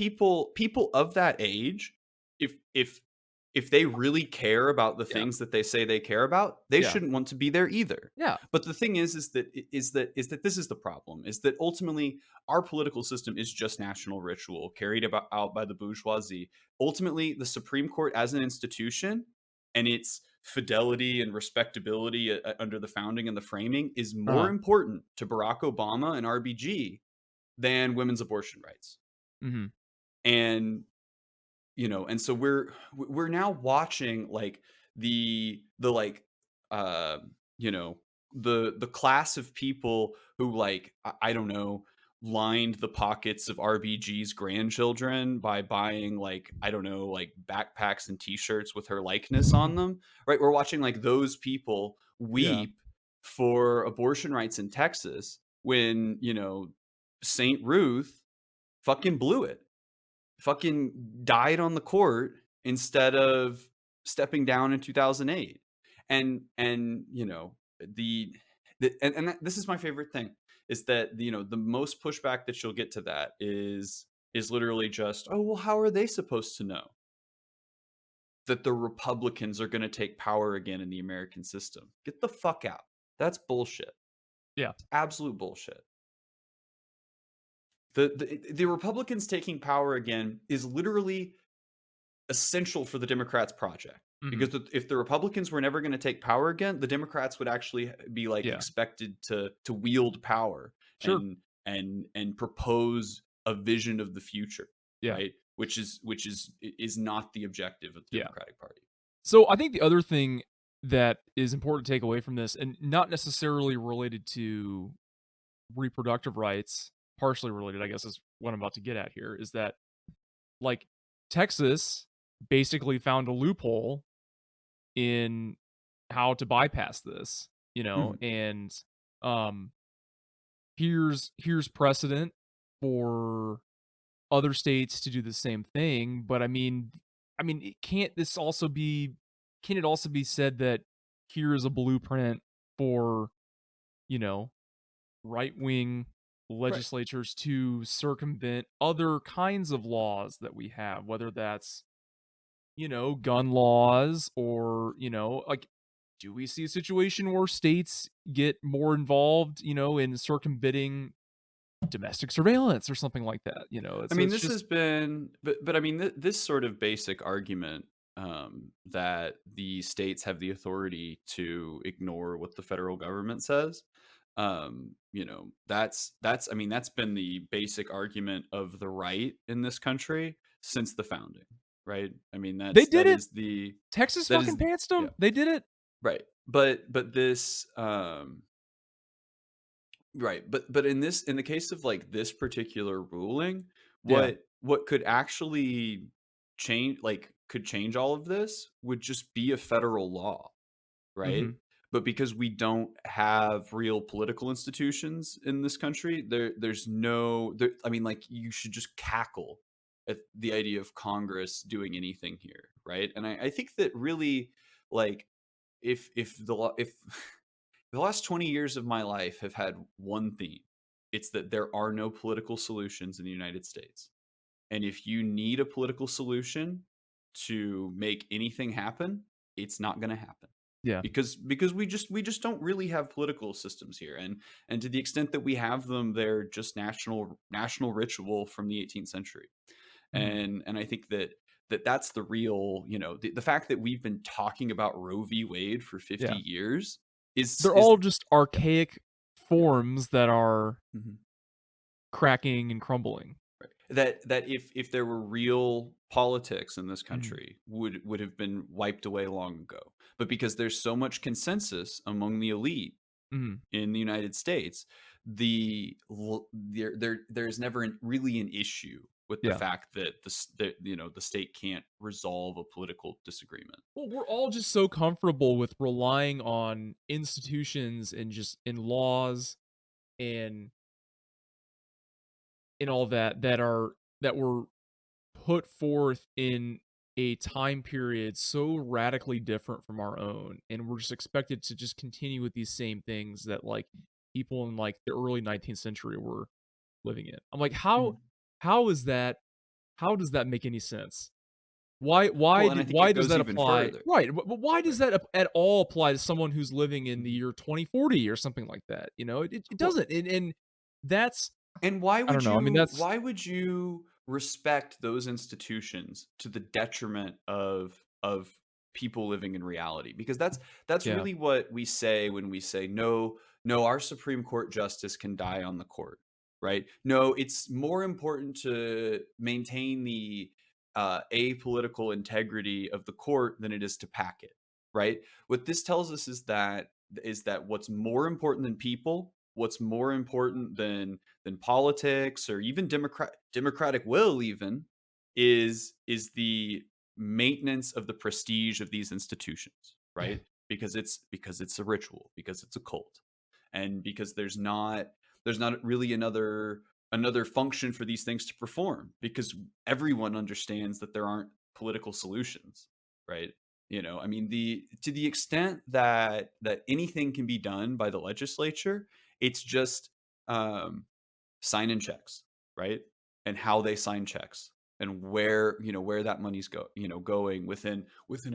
people of that age, if they really care about the Yeah. things that they say they care about, they Yeah. shouldn't want to be there either. Yeah. But the thing is that this is the problem, is that ultimately our political system is just national ritual carried out by the bourgeoisie. Ultimately, the Supreme Court as an institution and its fidelity and respectability under the founding and the framing is more Uh-huh. important to Barack Obama and RBG than women's abortion rights. Mhm. And and so we're now watching like the like uh the class of people who like I don't know, lined the pockets of RBG's grandchildren by buying like I don't know, like backpacks and t-shirts with her likeness on them, right? We're watching like those people Yeah. weep for abortion rights in Texas when, St. Ruth fucking blew it, fucking died on the court instead of stepping down in 2008. And this is my favorite thing, is that the most pushback that you'll get to that is literally just, oh well, how are they supposed to know that the Republicans are going to take power again in the American system? Get the fuck out. That's bullshit. Yeah. It's absolute bullshit. The Republicans taking power again is literally essential for the Democrats' project. Mhm. Because if the Republicans were never going to take power again, the Democrats would actually be like Yeah. expected to wield power Sure. and propose a vision of the future, Yeah. right? Which is not the objective of the Yeah. Democratic Party. So I think the other thing that is important to take away from this, and not necessarily related to reproductive rights, partially related, I guess, is what I'm about to get at here, is that like Texas basically found a loophole in how to bypass this, you know, Mhm. and um here's precedent for other states to do the same thing, but I mean, it can't this also be can it also be said that here is a blueprint for, you know, right-wing Right. legislatures to circumvent other kinds of laws that we have, whether that's, you know, gun laws or, you know, like, do we see a situation where states get more involved, you know, in circumventing domestic surveillance or something like that, you know? I So mean, it's this just has been, but I mean, this sort of basic argument, that the states have the authority to ignore what the federal government says. That's I mean, that's been the basic argument of the right in this country since the founding, right? I mean, they that's did that it. is the Texas that fucking is pantsed yeah, them. They did it. right. But this Right, but in the case of, like, this particular ruling, Yeah. what could actually could change all of this would just be a federal law, right? Mhm. But because we don't have real political institutions in this country, there's no there I mean, like, you should just cackle at the idea of Congress doing anything here, right? And I think that really, like, if the law if the last 20 years of my life have had one theme. It's that there are no political solutions in the United States. And if you need a political solution to make anything happen, it's not going to happen. Yeah. Because we just don't really have political systems here, and to the extent that we have them, they're just national ritual from the 18th century. Mhm. And I think that's the real, the fact that we've been talking about Roe v. Wade for 50 Yeah. years They're is all just yeah, archaic yeah. forms that are Mhm. cracking and crumbling. Right. That if there were real politics in this Mhm. country, would have been wiped away long ago. But because there's so much consensus among the elite Mhm. in the United States, there's never really an issue with the Yeah. fact that the state can't resolve a political disagreement. Well, we're all just so comfortable with relying on institutions and just in laws and all that were put forth in a time period so radically different from our own, and we're just expected to just continue with these same things that like people in like the early 19th century were living in. I'm like, how is that? How does that make any sense? Well, and I think Why it does goes that even apply? further. Right, but why does Right. that at all apply to someone who's living in the Mhm. year 2040 or something like that? You know, it Well, doesn't. And that's and I don't know. I mean, that's why would you respect those institutions to the detriment of people living in reality? Because that's yeah, really what we say when we say no, our Supreme Court justice can die on the court, right? No, it's more important to maintain the apolitical integrity of the court than it is to pack it, right? What this tells us is that what's more important than people, what's more important than politics or even democratic will even is the maintenance of the prestige of these institutions, right? Because it's a ritual, because it's a cult, and because there's not really another function for these things to perform, because everyone understands that there aren't political solutions, right? I mean, the to the extent that anything can be done by the legislature, it's just um signing checks, right? And how they sign checks, and where that money's going within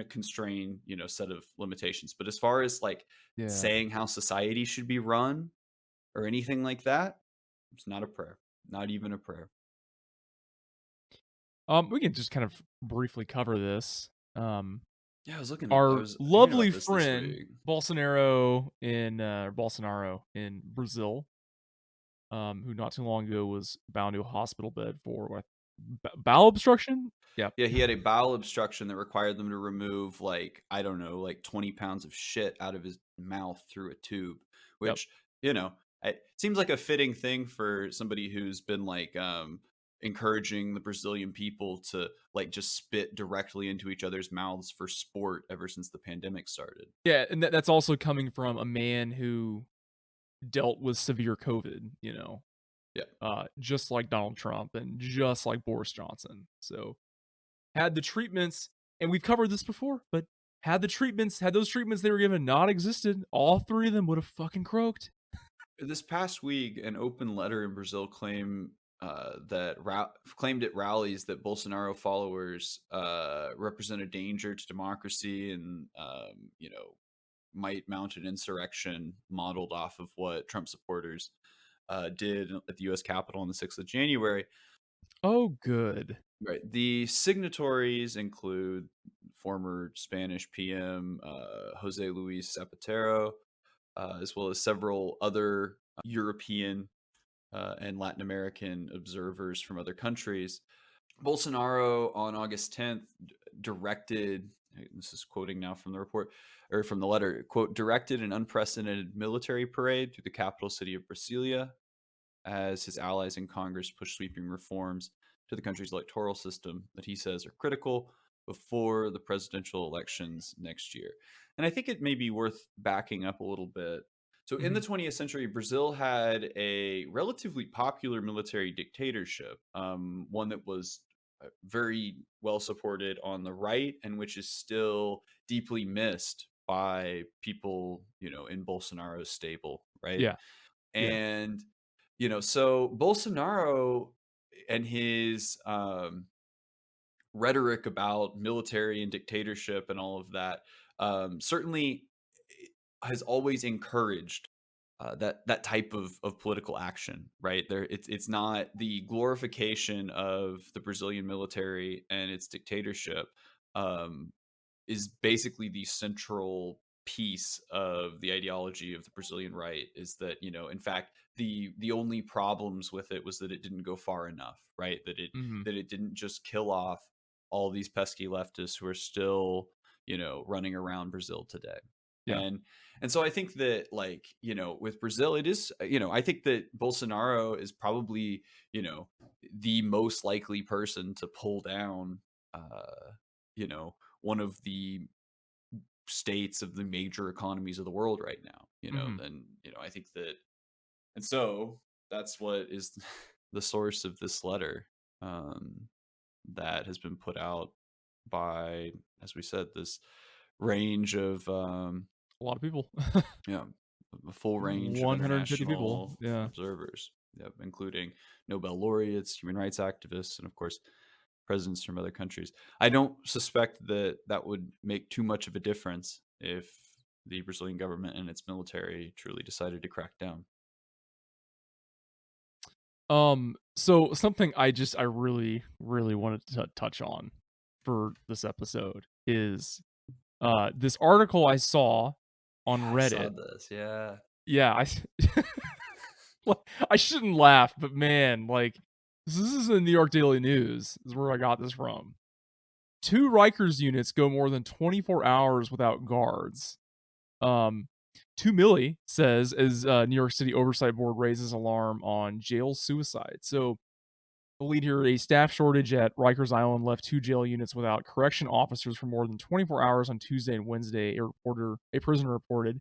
a constrained, set of limitations. But as far as like yeah. saying how society should be run or anything like that, it's not a prayer. Not even a prayer. We can just kind of briefly cover this. Yeah, I Our was hearing lovely about this friend week. Bolsonaro in Brazil, who not too long ago was bound to a hospital bed for what, bowel obstruction. Yeah. Yeah, he had a bowel obstruction that required them to remove, like, I don't know, like 20 pounds of shit out of his mouth through a tube, Yep. which, it seems like a fitting thing for somebody who's been like encouraging the Brazilian people to like just spit directly into each other's mouths for sport ever since the pandemic started. Yeah, and that's also coming from a man who dealt with severe COVID. Yeah. Just like Donald Trump and just like Boris Johnson. So had the treatments, and we've covered this before, but had those treatments they were given not existed, all three of them would have fucking croaked. This past week, an open letter in Brazil claimed at rallies that Bolsonaro followers represent a danger to democracy, and might mount an insurrection modeled off of what Trump supporters did at the U.S. Capitol on the 6th of January. Oh, good. Right. The signatories include former Spanish PM Jose Luis Zapatero, as well as several other European and Latin American observers from other countries. Bolsonaro on August 10th directed, this is quoting now from the report or from the letter, quote, directed an unprecedented military parade through the capital city of Brasilia as his allies in Congress push sweeping reforms to the country's electoral system that he says are critical before the presidential elections next year. And I think it may be worth backing up a little bit. So, in the Mhm. 20th century, Brazil had a relatively popular military dictatorship, one that was very well supported on the right, and which is still deeply missed by people, in Bolsonaro's stable, right? Yeah. Yeah. And so Bolsonaro and his rhetoric about military and dictatorship and all of that certainly has always encouraged that type of political action, right? It's not the glorification of the Brazilian military and its dictatorship. Um, is basically the central piece of the ideology of the Brazilian right, is that, in fact, the only problems with it was that it didn't go far enough, right? Mhm. That it didn't just kill off all these pesky leftists who are still, running around Brazil today. Yeah. And so I think that, like, with Brazil, it is, I think that Bolsonaro is probably, the most likely person to pull down, you know, one of the states of the major economies of the world right now, Hmm. then, I think that, and so that's what is the source of this letter, um, that has been put out by, as we said, this range of, A lot of people. yeah, a full range of 150 people. international Yeah. observers, yep, including Nobel laureates, human rights activists, and of course, presidents from other countries. I don't suspect that that would make too much of a difference if the Brazilian government and its military truly decided to crack down. So something I really, really wanted to touch on for this episode is this article I saw on I saw Reddit. this, yeah. Yeah, I shouldn't laugh, but man, like this is in the New York Daily News, is where I got this from. 2 Rikers units go more than 24 hours without guards. 2 Millie says as New York City Oversight Board raises alarm on jail suicide. So the lead here, a staff shortage at Rikers Island left 2 jail units without correction officers for more than 24 hours on Tuesday and Wednesday, a prisoner reported.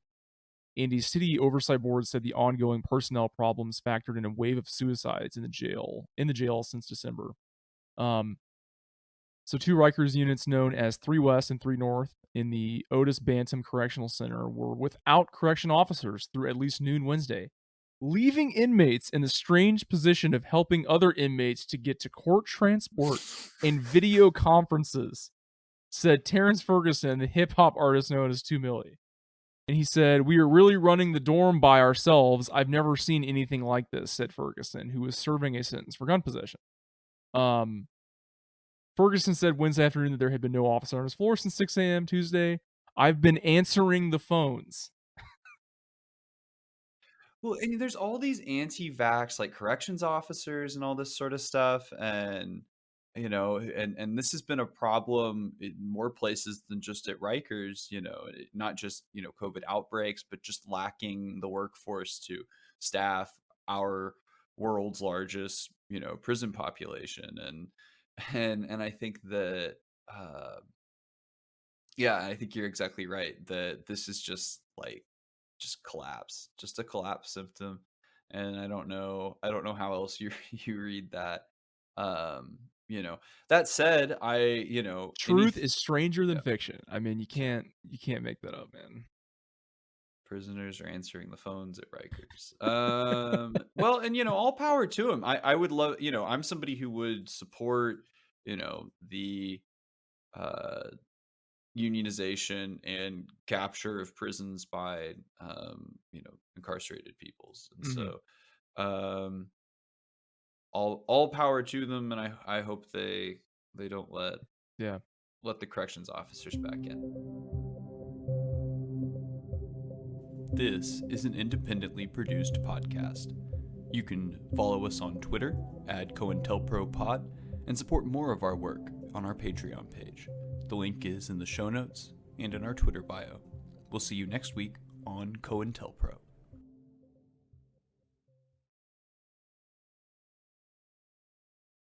And the city oversight board said the ongoing personnel problems factored in a wave of suicides in the jail since December. So 2 Rikers units known as 3 West and 3 North in the Otis Bantam Correctional Center were without correction officers through at least noon Wednesday, leaving inmates in the strange position of helping other inmates to get to court transport and video conferences, said Terrence Ferguson, the hip-hop artist known as 2 Millie. And he said, "We are really running the dorm by ourselves. I've never seen anything like this," said Ferguson, who was serving a sentence for gun possession. Ferguson said Wednesday afternoon that there had been no officer on his floor since 6 a.m. Tuesday. "I've been answering the phones." Well, and there's all these anti-vax, like, corrections officers and all this sort of stuff, and and this has been a problem in more places than just at Rikers. Not just COVID outbreaks, but just lacking the workforce to staff our world's largest prison population, and I think that, yeah, I think you're exactly right that this is just like just collapse, just a collapse symptom. And I don't know how else you you read that. Um, you know, that said, Truth is stranger than yeah, fiction. I mean, you yeah, can't make that up, man. prisoners are answering the phones at Rikers. Well, and all power to them. I would love, I'm somebody who would support, the uh unionization and capture of prisons by incarcerated peoples, and Mhm. so um all power to them, and I hope they don't Yeah. let the corrections officers back in. This is an independently produced podcast. You can follow us on Twitter at COINTELPROPod and support more of our work on our Patreon page. The link is in the show notes and in our Twitter bio. We'll see you next week on COINTELPRO.